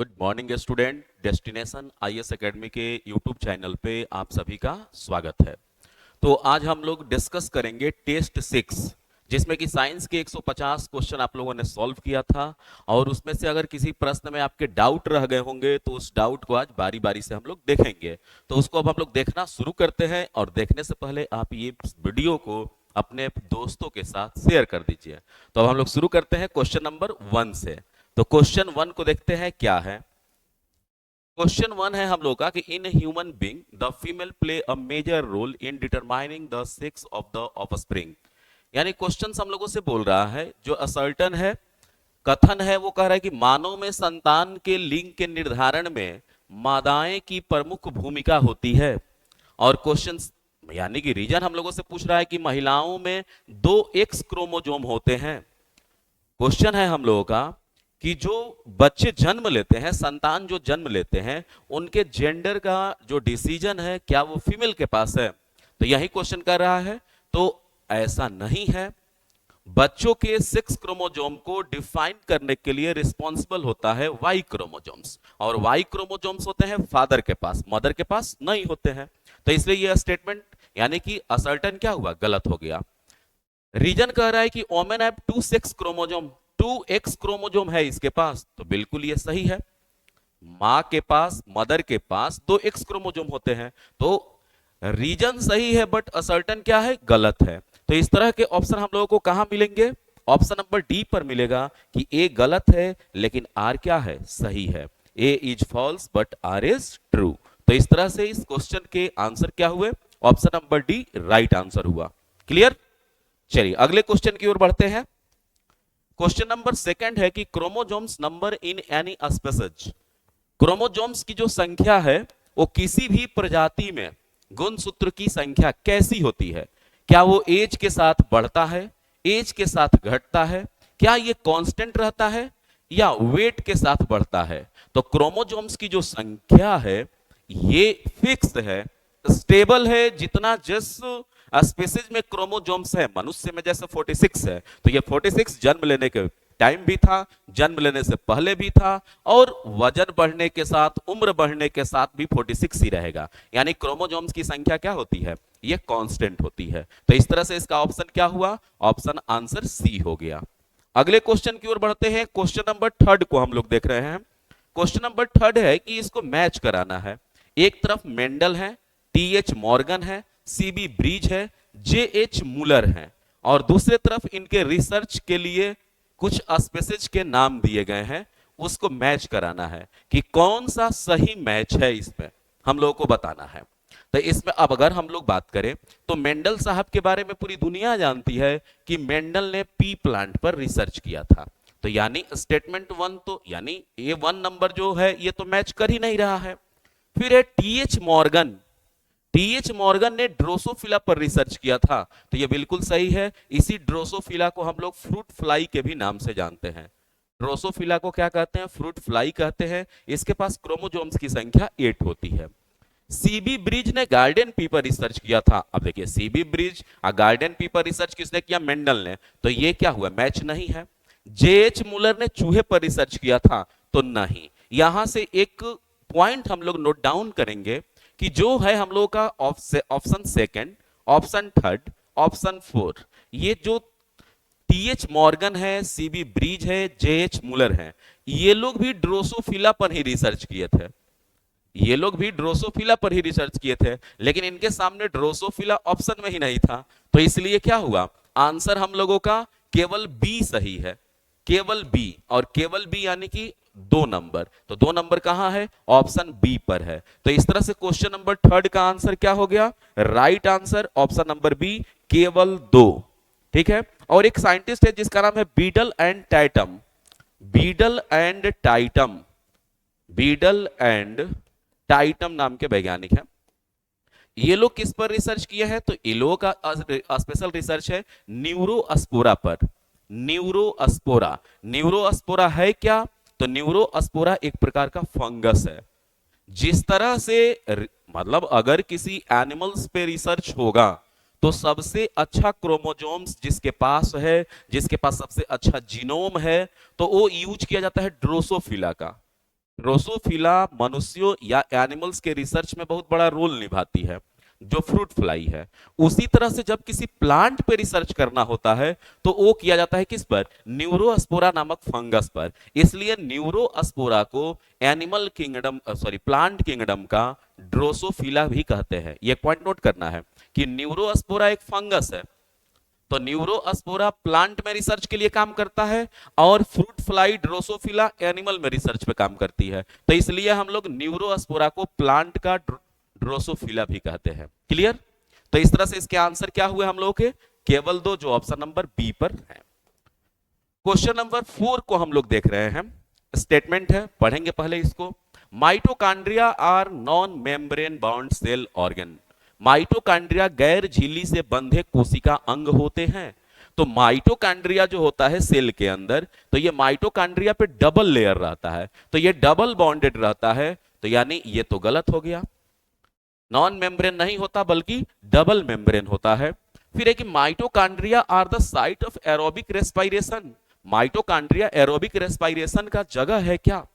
Good morning student. Destination IAS academy के YouTube channel पे आप सभी का स्वागत है। तो आज हम लोग डिस्कस करेंगे टेस्ट 6, जिसमें कि साइंस के 150 क्वेश्चन आप लोगों ने सॉल्व किया था। और उसमें से अगर किसी प्रश्न में आपके डाउट रह गए होंगे तो उस डाउट को आज बारी बारी से हम लोग देखेंगे। तो उसको अब हम लोग देखना शुरू करते हैं, और देखने से पहले आप ये वीडियो को अपने दोस्तों के साथ शेयर कर दीजिए। तो अब हम लोग शुरू करते हैं क्वेश्चन नंबर 1 से। तो क्वेश्चन 1 को देखते हैं क्या है। क्वेश्चन 1 है हम लोग का कि in human being the female play a major role in determining the sex of the offspring. यानी क्वेश्चन हम लोगों से बोल रहा है, जो असर्टन है, कथन है, वो कह रहा है कि मानव में संतान के लिंग के निर्धारण में मादाएं की प्रमुख भूमिका होती है। और क्वेश्चन यानी कि रीजन हम लोगों से पूछ रहा है कि महिलाओं में 2 एक्स क्रोमोजोम होते हैं। क्वेश्चन है हम लोगों का कि जो बच्चे जन्म लेते हैं, संतान जो जन्म लेते हैं, उनके जेंडर का जो डिसीजन है क्या वो फीमेल के पास है। तो यही क्वेश्चन कर रहा है। तो ऐसा नहीं है। बच्चों के 6 क्रोमोजोम को डिफाइन करने के लिए रिस्पॉन्सिबल होता है वाई क्रोमोजोम्स, और वाई क्रोमोजोम्स होते हैं फादर के पास, मदर के पास नहीं होते हैं। तो इसलिए यह स्टेटमेंट यानी कि असर्टन क्या हुआ, गलत हो गया। रीजन कह रहा है कि women have 2 sex chromosome, 2 X chromosome है इसके पास, तो बिल्कुल ये सही है। मां के पास, मदर के पास 2 एक्स क्रोमोजोम होते हैं। तो रीजन सही है बट असर्टन क्या है, गलत है। तो इस तरह के ऑप्शन हम लोगों को कहां मिलेंगे, ऑप्शन नंबर डी पर मिलेगा कि ए गलत है लेकिन आर क्या है, सही है। A is false but R is true. तो इस तरह से इस क्वेश्चन के आंसर क्या हुए, option number D right answer हुआ। क्लियर। चलिए अगले क्वेश्चन की ओर बढ़ते हैं। क्वेश्चन नंबर 2 है कि chromosomes number in any species. Chromosomes की जो संख्या है वो किसी भी प्रजाति में गुणसूत्र की संख्या कैसी होती है। क्या वो एज के साथ बढ़ता है, एज के साथ घटता है, क्या ये कांस्टेंट रहता है, या वेट के साथ बढ़ता है। तो क्रोमोजोम्स की जो संख्या है ये फिक्स है, स्टेबल है। जितना जिस स्पीशीज में क्रोमोजोम्स है, मनुष्य में जैसे 46 है, तो ये 46 जन्म लेने के टाइम भी था, जन्म लेने से पहले भी था, और वजन बढ़ने के साथ, उम्र बढ़ने के साथ भी 46 ही रहेगा। यानी क्रोमोजोम्स की संख्या क्या होती है, ये कांस्टेंट होती है। तो इस तरह से इसका ऑप्शन क्या हुआ, ऑप्शन आंसर सी हो गया। अगले क्वेश्चन की ओर बढ़ते हैं। क्वेश्चन नंबर 3 को हम लोग देख रहे हैं। क्वेश्चन नंबर 3 है कि इसको मैच कराना है। एक तरफ मेंडल है, टीएच मॉर्गन है, सीबी ब्रिज है, जेएच मुलर है, और दूसरे तरफ इनके रिसर्च के लिए कुछ स्पीशीज के नाम दिए गए हैं। उसको मैच कराना है कि कौन सा सही मैच है, इसमें हम लोगों को बताना है। तो इसमें अब अगर हम लोग बात करें तो मेंडल साहब के बारे में पूरी दुनिया जानती है कि मेंडल ने पी प्लांट पर रिसर्च किया था। तो यानी स्टेटमेंट 1 तो यानी ए 1 नंबर जो है ये तो मैच कर ही नहीं रहा है। फिर है टीएच मॉर्गन। टीएच मॉर्गन ने ड्रोसोफिला पर रिसर्च किया था, तो ये बिल्कुल सही है। इसी ड्रोसोफिला को हम लोग फ्रूट फ्लाई के भी नाम से जानते हैं। ड्रोसोफिला को क्या कहते हैं, फ्रूट फ्लाई कहते हैं। इसके पास क्रोमोजोम्स की संख्या 8 होती है। सीबी ब्रिज ने गार्डन पी पर रिसर्च किया था। अब देखिए सीबी ब्रिज और गार्डन पी पर रिसर्च किसने किया, मेंडल ने, तो ये क्या हुआ, मैच नहीं है। जेएच मुलर ने चूहे पर रिसर्च किया था, तो नहीं। यहां से एक पॉइंट हम लोग नोट डाउन करेंगे कि जो है हम लोगों का ऑप्शन 2, ऑप्शन 3, ऑप्शन 4, ये जो टीएच मॉर्गन है, सीबी ब्रिज है, जेएच मुलर है, ये लोग भी ड्रोसोफिला पर ही रिसर्च किए थे। ये लोग भी ड्रोसोफिला पर ही रिसर्च किए थे, लेकिन इनके सामने ड्रोसोफिला ऑप्शन में ही नहीं था। तो इसलिए क्या हुआ, आंसर हम लोगों का केवल बी सही है, केवल बी। और केवल बी यानी कि 2 नंबर, तो 2 नंबर कहां है, ऑप्शन बी पर है। तो इस तरह से क्वेश्चन नंबर 3 का आंसर क्या हो गया, right answer option number B, केवल 2। ठीक है। और एक साइंटिस्ट है जिसका नाम है Beadle and Tatum. Beadle and Tatum, Beadle and Tatum नाम के वैज्ञानिक हैं। ये लोग किस पर रिसर्च किए हैं, तो ये लोग का स्पेशल रिसर्च है न्यूरोस्पोरा पर। न्यूरोस्पोरा, न्यूरोस्पोरा है क्या, तो न्यूरोस्पोरा एक प्रकार का फंगस है। जिस तरह से मतलब अगर किसी एनिमल्स पे रिसर्च होगा तो सबसे अच्छा क्रोमोजोम्स जिसके पास है, जिसके पास सबसे अच्छा जीनोम है, तो वो यूज किया जाता है ड्रोसोफिला का। ड्रोसोफिला मनुष्यों या एनिमल्स के रिसर्च में बहुत बड़ा रोल निभाती है, जो फ्रूट फ्लाई है। उसी तरह से जब किसी प्लांट पे रिसर्च करना होता है तो वो किया जाता है किस पर? न्यूरोस्पोरा नामक फंगस पर। इसलिए न्यूरोस्पोरा को animal kingdom sorry plant kingdom का ड्रोसोफिला भी कहते हैं। ये पॉइंट नोट करना है कि न्यूरोस्पोरा एक फंगस है, तो न्यूरोस्पोरा प्लांट में रिसर्च के लिए काम करता है और फ्रूट फ्लाई ड्रोसोफिला एनिमल में रिसर्च पे काम करती है। तो इसलिए हम लोग न्यूरोस्पोरा को प्लांट का ड्रोसोफिला भी कहते हैं। क्लियर? तो इस तरह से इसके आंसर क्या हुए हम लोग के? केवल दो, जो ऑप्शन नंबर बी पर है। क्वेश्चन नंबर 4 को हम लोग देख रहे हैं। स्टेटमेंट है, पढ़ेंगे पहले इसको। Mitochondria are non membrane bound cell organ. Mitochondria गैर झिल्ली से बंधे कोशिका अंग होते हैं। तो माइटोकॉन्ड्रिया जो होता है सेल के अंदर, तो ये माइटोकॉन्ड्रिया पे डबल लेयर रहता है, तो ये डबल बॉन्डेड रहता है, तो यानी ये तो गलत हो गया। नॉन मेम्ब्रेन नहीं होता बल्कि डबल मेम्ब्रेन होता है। फिर है कि mitochondria are the site of aerobic respiration. Mitochondria aerobic respiration का जगह है क्या?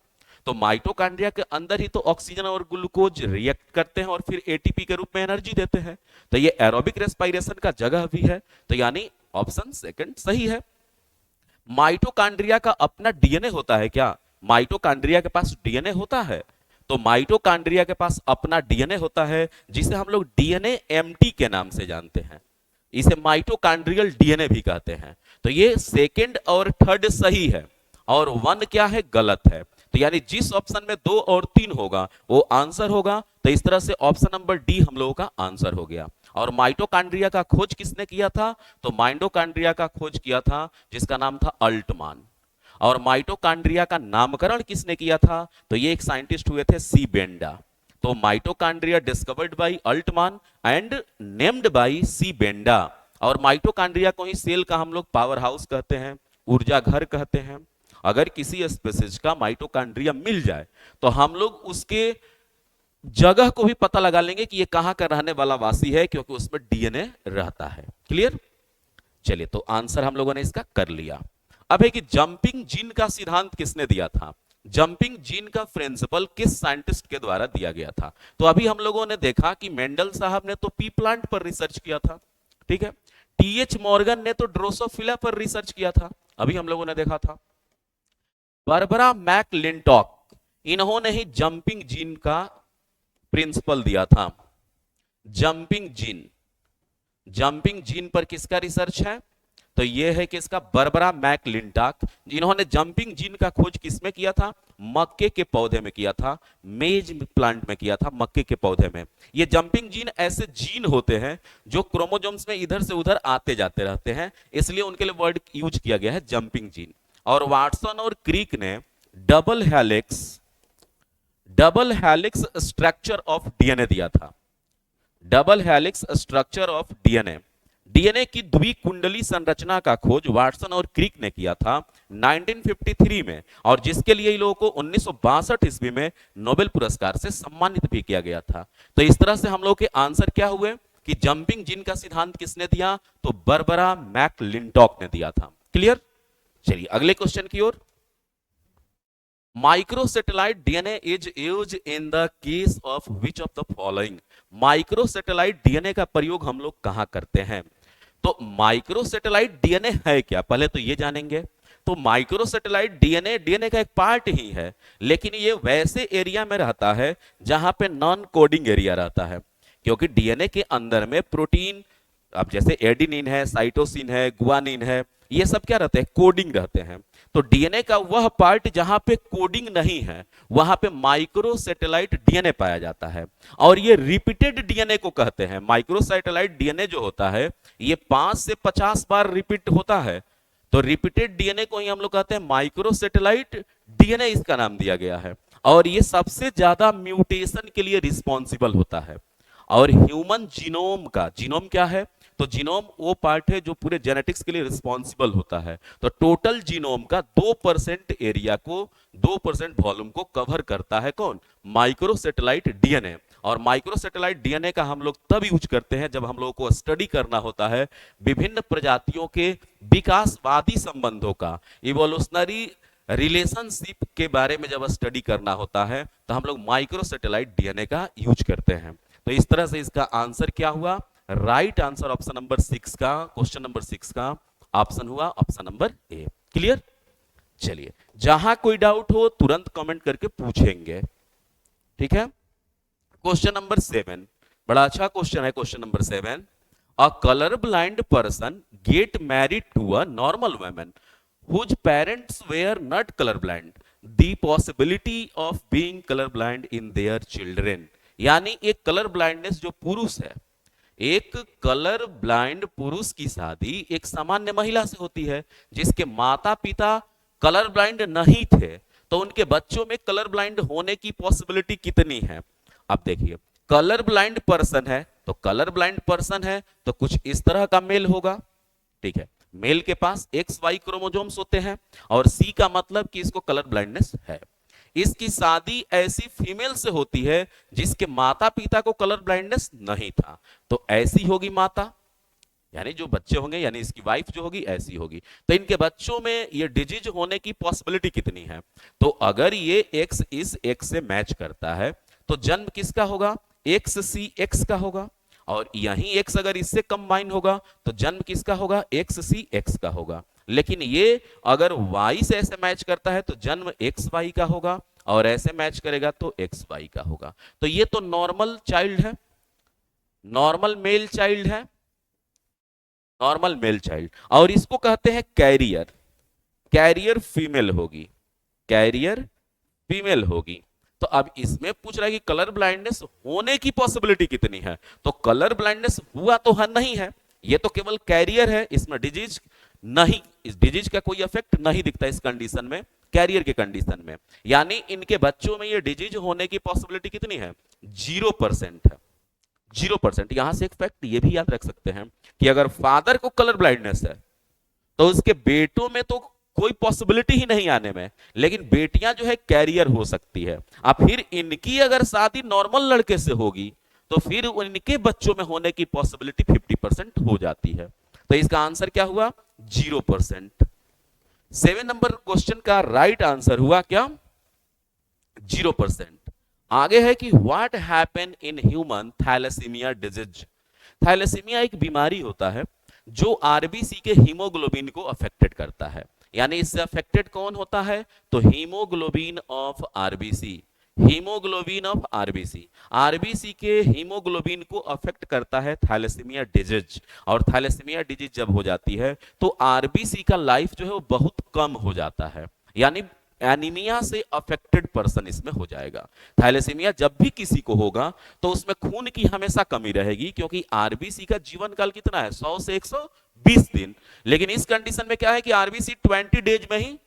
तो माइटोकॉन्ड्रिया के अंदर ही तो ऑक्सीजन और ग्लूकोज रिएक्ट करते हैं और फिर एटीपी के रूप में एनर्जी देते हैं, तो ये एरोबिक रेस्पिरेशन का जगह भी है, तो यानी ऑप्शन सेकंड सही है। माइटोकॉन्ड्रिया का अपना डीएनए होता है क्या? माइटोकॉन्ड्रिया के पास डीएनए होता है, तो माइटोकॉन्ड्रिया के पास अपना डीएनए होता है, जिसे हम लोग डीएनए एमटी के नाम से जानते हैं। इसे माइटोकॉन्ड्रियल डीएनए भी कहते हैं। तो ये सेकंड और थर्ड सही है और वन क्या है? गलत है। तो यानी जिस ऑप्शन में 2 और 3 होगा वो आंसर होगा। तो इस तरह से ऑप्शन नंबर डी हम लोगों का आंसर हो गया। और माइटोकॉन्ड्रिया का खोज किसने किया था? तो माइटोकॉन्ड्रिया का खोज किया था जिसका नाम था अल्टमान। और माइटोकॉन्ड्रिया का नामकरण किसने किया था? तो ये एक साइंटिस्ट हुए थे, सी बेंडा। तो mitochondria discovered by Altmann and named by C Benda. और माइटोकॉन्ड्रिया को ही सेल का हम लोग पावर हाउस कहते हैं, ऊर्जा घर कहते हैं। अगर किसी स्पीसीज का माइटोकॉन्ड्रिया मिल जाए तो हम लोग उसके जगह को भी पता लगा लेंगे कि ये कहां का रहने वाला वासी है, क्योंकि उसमें डीएनए रहता है। क्लियर? चलिए, तो आंसर हम लोगों ने इसका कर लिया। अब है कि जंपिंग जीन का सिद्धांत किसने दिया था? जंपिंग जीन का प्रिंसिपल किस साइंटिस्ट के द्वारा दिया गया था? तो अभी हम लोगों ने देखा कि मेंडल साहब ने तो पी प्लांट पर रिसर्च किया था, ठीक है। टीएच मॉर्गन ने तो ड्रोसोफिला पर रिसर्च किया था, अभी हम लोगों ने देखा था। बारबरा मैकलिंटॉक, इन्होंने ही जंपिंग जीन का प्रिंसिपल दिया था। जंपिंग जीन, जंपिंग जीन पर किसका रिसर्च है? तो यह है कि इसका बारबरा मैकलिंटॉक, जिन्होंने जंपिंग जीन का खोज किसमें किया था? मक्के के पौधे में किया था, मेज प्लांट में किया था, मक्के के पौधे में। ये जंपिंग जीन ऐसे जीन होते हैं जो क्रोमोसोम्स में इधर से उधर आते जाते रहते हैं, इसलिए उनके लिए वर्ड यूज किया गया है जंपिंग जीन। और वाटसन और क्रीक ने double helix structure of DNA दिया था। Double helix structure of DNA, DNA की द्विकुंडली संरचना का खोज वाटसन और क्रीक ने किया था 1953 में, और जिसके लिए इन लोगों को 1962 ईस्वी में नोबेल पुरस्कार से सम्मानित भी किया गया था। तो इस तरह से हम लोग के आंसर क्या हुए कि जंपिंग जीन का सिद्धांत किसने दिया? तो बारबरा मैकलिंटॉक ने दिया था। क्लियर? चलिए अगले क्वेश्चन की ओर। Microsatellite DNA is used in the case of which of the following. Microsatellite DNA का प्रयोग हम लोग कहां करते हैं? तो माइक्रोसैटेलाइट डीएनए है क्या, पहले तो ये जानेंगे। तो माइक्रोसैटेलाइट डीएनए डीएनए का एक पार्ट ही है, लेकिन ये वैसे एरिया में रहता है जहां पे नॉन कोडिंग एरिया रहता है, क्योंकि डीएनए के अंदर में प्रोटीन, अब जैसे एडिनिन है, साइटोसिन है, गुआनिन है, ये सब क्या रहते हैं? कोडिंग रहते हैं। तो डीएनए का वह पार्ट जहां पे कोडिंग नहीं है वहां पे माइक्रोसैटेलाइट डीएनए पाया जाता है। और ये रिपीटेड डीएनए को कहते हैं। माइक्रोसैटेलाइट डीएनए जो होता है ये 5 से 50 बार रिपीट होता है, तो रिपीटेड डीएनए को ही हम लोग कहते हैं माइक्रोसैटेलाइट डीएनए, इसका नाम दिया गया है। और ये सबसे ज्यादा म्यूटेशन के लिए रिस्पॉन्सिबल होता है। और ह्यूमन जीनोम का, जीनोम क्या है? तो जीनोम वो पार्ट है जो पूरे जेनेटिक्स के लिए रिस्पॉन्सिबल होता है। तो टोटल जीनोम का 2% एरिया को, 2% वॉल्यूम को कवर करता है कौन? Microsatellite DNA. और माइक्रोसैटेलाइट डीएनए का हम लोग तब यूज करते हैं जब हम लोगों को स्टडी करना होता है विभिन्न प्रजातियों के विकासवादी संबंधों का, इवोल्यूशनरी रिलेशनशिप के बारे में जब स्टडी करना होता है तो हम लोग माइक्रो सैटेलाइट डीएनए का यूज करते हैं। तो इस तरह से इसका आंसर क्या हुआ? राइट आंसर ऑप्शन नंबर 6 का, क्वेश्चन नंबर 6 का ऑप्शन हुआ ऑप्शन नंबर ए। क्लियर? चलिए, जहां कोई डाउट हो तुरंत कमेंट करके पूछेंगे, ठीक है। क्वेश्चन नंबर 7, बड़ा अच्छा क्वेश्चन है। Question number 7, a colour blind person get married to a normal woman whose parents were not colorblind, the possibility of being colorblind in their children। यानी एक कलर ब्लाइंडनेस जो पुरुष है, एक कलर ब्लाइंड पुरुष की शादी एक सामान्य महिला से होती है जिसके माता पिता कलर ब्लाइंड नहीं थे, तो उनके बच्चों में कलर ब्लाइंड होने की पॉसिबिलिटी कितनी है? अब देखिए, कलर ब्लाइंड पर्सन है तो कलर ब्लाइंड पर्सन है तो कुछ इस तरह का मेल होगा, ठीक है। मेल के पास एक्स वाई क्रोमोजोम्स होते हैं और सी का मतलब कि इसको कलर ब्लाइंडनेस है। इसकी शादी ऐसी फीमेल से होती है जिसके माता पिता को कलर ब्लाइंडनेस नहीं था, तो ऐसी होगी माता, यानी जो बच्चे होंगे, यानी इसकी वाइफ जो होगी ऐसी होगी। तो इनके बच्चों में ये डिजीज होने की पॉसिबिलिटी कितनी है? तो अगर ये एक्स इस एक्स से मैच करता है तो जन्म किसका होगा? एक्स सी एक्स का होगा, और यहीं एक्स अगर इससे कंबाइन होगा तो जन्म किसका होगा? एक्स सी एक्स का होगा। लेकिन ये अगर वाई से ऐसे मैच करता है तो जन्म एक्स वाई का होगा, और ऐसे मैच करेगा तो एक्स वाई का होगा। तो ये तो नॉर्मल चाइल्ड है, नॉर्मल मेल चाइल्ड है, नॉर्मल मेल चाइल्ड, और इसको कहते हैं कैरियर। कैरियर फीमेल होगी, कैरियर फीमेल होगी। तो अब इसमें पूछ रहा है कि कलर ब्लाइंडनेस होने की पॉसिबिलिटी कितनी है? तो कलर ब्लाइंडनेस हुआ तो नहीं है, ये तो केवल कैरियर है, इसमें डिजीज नहीं, इस डिजीज का कोई इफेक्ट नहीं दिखता इस कंडीशन में, कैरियर के कंडीशन में। यानी इनके बच्चों में ये डिजीज होने की पॉसिबिलिटी कितनी है? 0% है, 0%। यहां से एक फैक्ट ये भी याद रख सकते हैं कि अगर फादर को कलर ब्लाइंडनेस है तो उसके बेटों में तो कोई पॉसिबिलिटी ही नहीं आने में, लेकिन बेटियां जो है कैरियर हो सकती है। अब फिर इनकी अगर शादी नॉर्मल लड़के से होगी तो फिर इनके बच्चों में होने की पॉसिबिलिटी 50% हो जाती है। तो इसका आंसर क्या हुआ? 0%। 7 नंबर क्वेश्चन का राइट आंसर हुआ क्या? 0%। आगे है कि what happen in human thalassemia disease. Thalassemia एक बीमारी होता है जो आरबीसी के हीमोग्लोबिन को अफेक्टेड करता है। यानी इससे अफेक्टेड कौन होता है? तो haemoglobin of RBC, haemoglobin of RBC, RBC के हीमोग्लोबिन को अफेक्ट करता है थैलेसीमिया डिजीज। और थैलेसीमिया डिजीज जब हो जाती है तो आरबीसी का लाइफ जो है वो बहुत कम हो जाता है, यानी एनीमिया से अफेक्टेड पर्सन इसमें हो जाएगा। थैलेसीमिया जब भी किसी को होगा तो उसमें खून की हमेशा कमी रहेगी, क्योंकि आरबीसी का जीवन काल कितना है? 100 से 120 दिन। लेकिन इस कंडीशन में क्या है कि आरबीसी 20 डेज में ही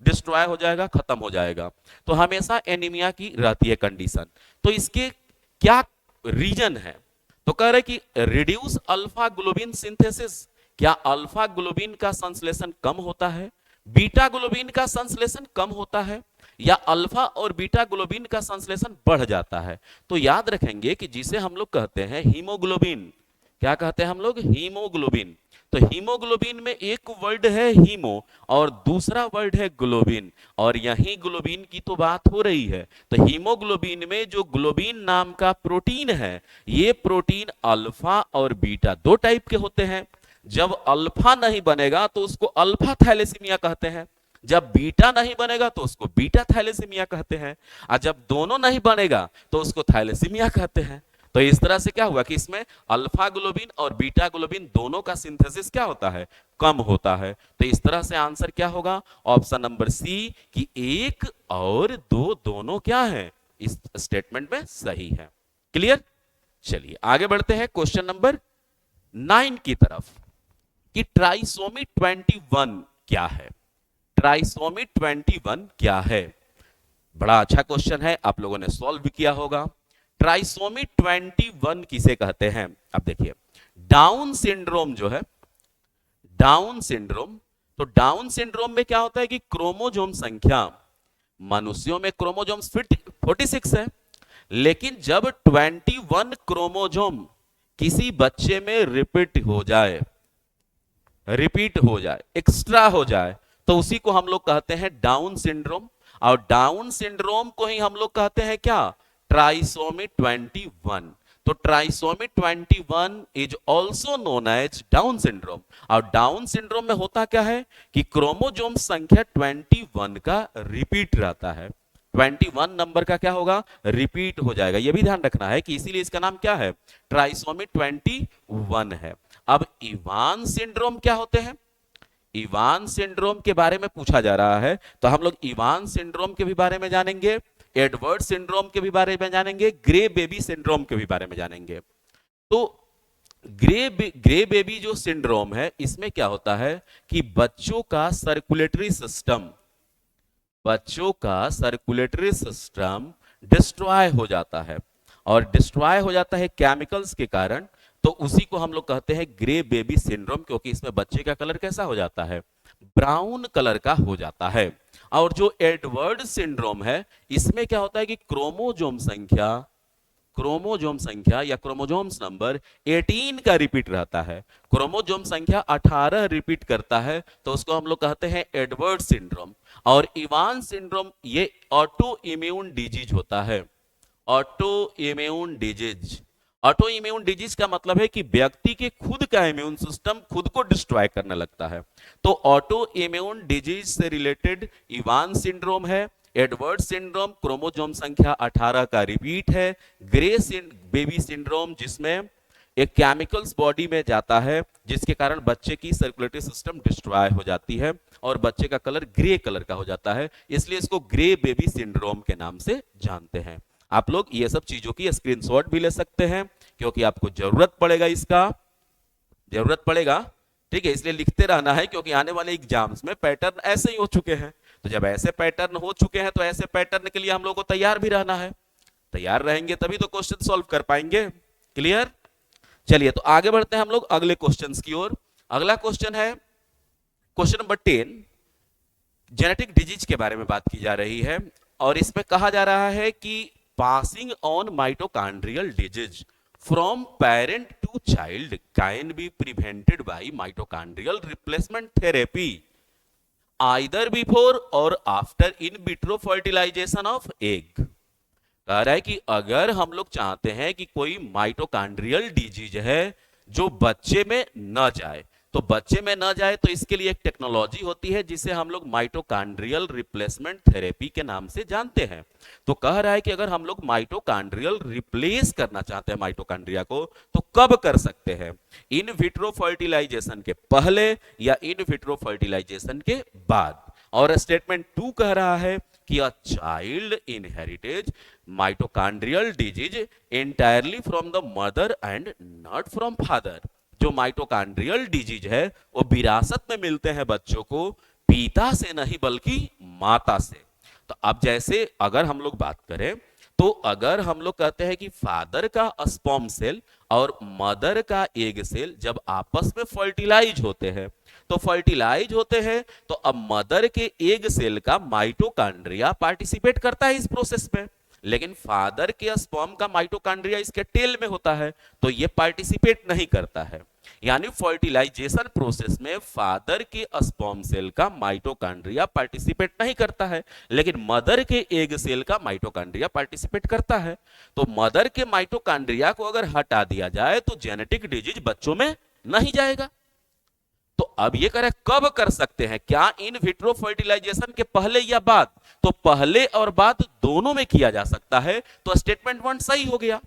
डिस्ट्रॉय हो जाएगा, खत्म हो जाएगा। तो हमेशा एनीमिया की रहती है कंडीशन। तो इसके क्या रीजन है? तो कह रहे कि रिड्यूस अल्फा ग्लोबिन सिंथेसिस, क्या अल्फा ग्लोबिन का संश्लेषण कम होता है, बीटा ग्लोबिन का संश्लेषण कम होता है, या अल्फा और बीटा ग्लोबिन का संश्लेषण बढ़ जाता है? तो याद रखेंगे कि जिसे हम लोग कहते हैं हीमोग्लोबिन, क्या कहते हैं हम लोग? हीमोग्लोबिन। तो हीमोग्लोबिन में एक वर्ड है हीमो और दूसरा वर्ड है ग्लोबिन, और यही ग्लोबिन की तो बात हो रही है। तो हीमोग्लोबिन में जो ग्लोबिन नाम का प्रोटीन है, ये प्रोटीन अल्फा और बीटा दो टाइप के होते हैं। जब अल्फा नहीं बनेगा तो उसको अल्फा थैलेसीमिया कहते हैं, जब बीटा नहीं बनेगा तो उसको बीटा थैलेसीमिया कहते हैं, और जब दोनों नहीं बनेगा तो उसको थैलेसीमिया कहते हैं। तो इस तरह से क्या हुआ कि इसमें अल्फा ग्लोबिन और बीटा ग्लोबिन दोनों का सिंथेसिस क्या होता है? कम होता है। तो इस तरह से आंसर क्या होगा? ऑप्शन नंबर सी कि 1 और 2 दोनों क्या है इस स्टेटमेंट में सही है। क्लियर? चलिए आगे बढ़ते हैं क्वेश्चन नंबर 9 की तरफ कि ट्राइसोमी 21 क्या है? ट्राइसोमी 21 क्या है? बड़ा अच्छा क्वेश्चन है, आप लोगों ने सॉल्व भी किया होगा। ट्राइसोमी 21 किसे कहते हैं? अब देखिए, डाउन सिंड्रोम जो है, डाउन सिंड्रोम, तो डाउन सिंड्रोम में क्या होता है कि क्रोमोजोम संख्या, मनुष्यों में क्रोमोजोम्स 46 है, लेकिन जब 21 क्रोमोजोम किसी बच्चे में रिपीट हो जाए, एक्स्ट्रा हो जाए, तो उसी को हम लोग कहते हैं डाउन सिंड्रोम। और डाउन सिंड्रोम को ही हम लोग कहते हैं क्या, ट्राइसोमी 21। तो trisomy 21 is also known as down syndrome. और डाउन सिंड्रोम में होता क्या है कि क्रोमोजोम संख्या 21 का रिपीट रहता है। 21 नंबर का क्या होगा, रिपीट हो जाएगा। यह भी ध्यान रखना है कि इसीलिए इसका नाम क्या है, ट्राइसोमी 21 है। अब इवान सिंड्रोम क्या होते हैं, इवान सिंड्रोम के बारे में पूछा जा रहा है, तो हम लोग इवान सिंड्रोम के भी बारे में जानेंगे, एडवर्ड सिंड्रोम के भी बारे में जानेंगे, ग्रे बेबी सिंड्रोम के भी बारे में जानेंगे। तो ग्रे बेबी जो सिंड्रोम है, इसमें क्या होता है कि बच्चों का सर्कुलेटरी सिस्टम डिस्ट्रॉय हो जाता है, और डिस्ट्रॉय हो जाता है केमिकल्स के कारण। तो उसी को हम लोग कहते हैं ग्रे बेबी सिंड्रोम, क्योंकि इसमें बच्चे का कलर कैसा हो जाता है, ब्राउन कलर का हो जाता है। और जो एडवर्ड सिंड्रोम है, इसमें क्या होता है कि क्रोमोजोम संख्या या क्रोमोजोम्स नंबर 18 का रिपीट रहता है। क्रोमोजोम संख्या 18 रिपीट करता है, तो उसको हम लोग कहते हैं एडवर्ड सिंड्रोम। और इवान सिंड्रोम ये ऑटो इम्यून डिजीज होता है। ऑटो इम्यून डिजीज का मतलब है कि व्यक्ति के खुद का इम्यून सिस्टम खुद को डिस्ट्रॉय करने लगता है। तो ऑटो इम्यून डिजीज से रिलेटेड इवान सिंड्रोम है। एडवर्ड सिंड्रोम क्रोमोजोम संख्या 18 का रिपीट है। ग्रे बेबी सिंड्रोम जिसमें एक केमिकल्स बॉडी में जाता है, जिसके कारण बच्चे की सर्कुलेटरी सिस्टम डिस्ट्रॉय हो जाती है और बच्चे का कलर ग्रे कलर का हो जाता है, इसलिए इसको ग्रे बेबी सिंड्रोम के नाम से जानते हैं। आप लोग ये सब चीजों की स्क्रीनशॉट भी ले सकते हैं, क्योंकि आपको जरूरत पड़ेगा, ठीक है, इसलिए लिखते रहना है, क्योंकि आने वाले एग्जाम्स में पैटर्न ऐसे ही हो चुके हैं। तो जब ऐसे पैटर्न हो चुके हैं, तो ऐसे पैटर्न के लिए हम लोग को तैयार भी रहना है। तैयार रहेंगे तभी तो क्वेश्चन सॉल्व कर पाएंगे। क्लियर? चलिए, तो आगे बढ़ते हैं हम लोग अगले क्वेश्चंस की ओर। अगला क्वेश्चन है क्वेश्चन नंबर 10। जेनेटिक डिजीज के बारे में बात की जा रही है, और इसमें कहा जा रहा है कि passing on mitochondrial disease from parent to child can be prevented by mitochondrial replacement therapy either before or after in vitro fertilization of egg। कह रहा है कि अगर हम लोग चाहते हैं कि कोई माइटोकांड्रियल डिजीज है जो बच्चे में न जाए, तो इसके लिए एक टेक्नोलॉजी होती है जिसे हम लोग माइटोकांड्रियल रिप्लेसमेंट थेरेपी के नाम से जानते हैं। तो कह रहा है कि अगर हम लोग माइटोकांड्रियल रिप्लेस करना चाहते हैं माइटोकांड्रिया को, तो कब कर सकते हैं, इन विट्रो फर्टिलाइजेशन के पहले या इन विट्रो फर्टिलाइजेशन के बाद। और स्टेटमेंट 2 कह रहा है कि a child inherits mitochondrial disease entirely from the mother and not from father. जो माइटोकांड्रियल डिजीज है वो विरासत में मिलते हैं बच्चों को, पिता से नहीं बल्कि माता से। तो अब जैसे अगर हम लोग बात करें, तो अगर हम लोग कहते हैं कि फादर का स्पर्म सेल और मदर का एग सेल जब आपस में फर्टिलाइज होते हैं, तो अब मदर के एग सेल का माइटोकांड्रिया पार्टिसिपेट करता है इस प्रोसेस में, लेकिन फादर के स्पर्म का माइटोकांड्रिया इसके टेल में होता है, तो ये पार्टिसिपेट नहीं करता है। यानी फर्टिलाइजेशन प्रोसेस में फादर के स्पर्म सेल का माइटोकांड्रिया पार्टिसिपेट नहीं करता है, लेकिन मदर के एग सेल का माइटोकांड्रिया पार्टिसिपेट करता है। तो मदर के माइटोकांड्रिया को अगर हटा दिया जाए तो जेनेटिक डिजीज बच्चों में नहीं जाएगा। तो अब ये करें कब कर सकते हैं, क्या इन विट्रो फर्टिलाइजेशन के पहले या बाद? तो पहले और बाद दोनों में किया जा सकता है। तो स्टेटमेंट 1 सही हो गया।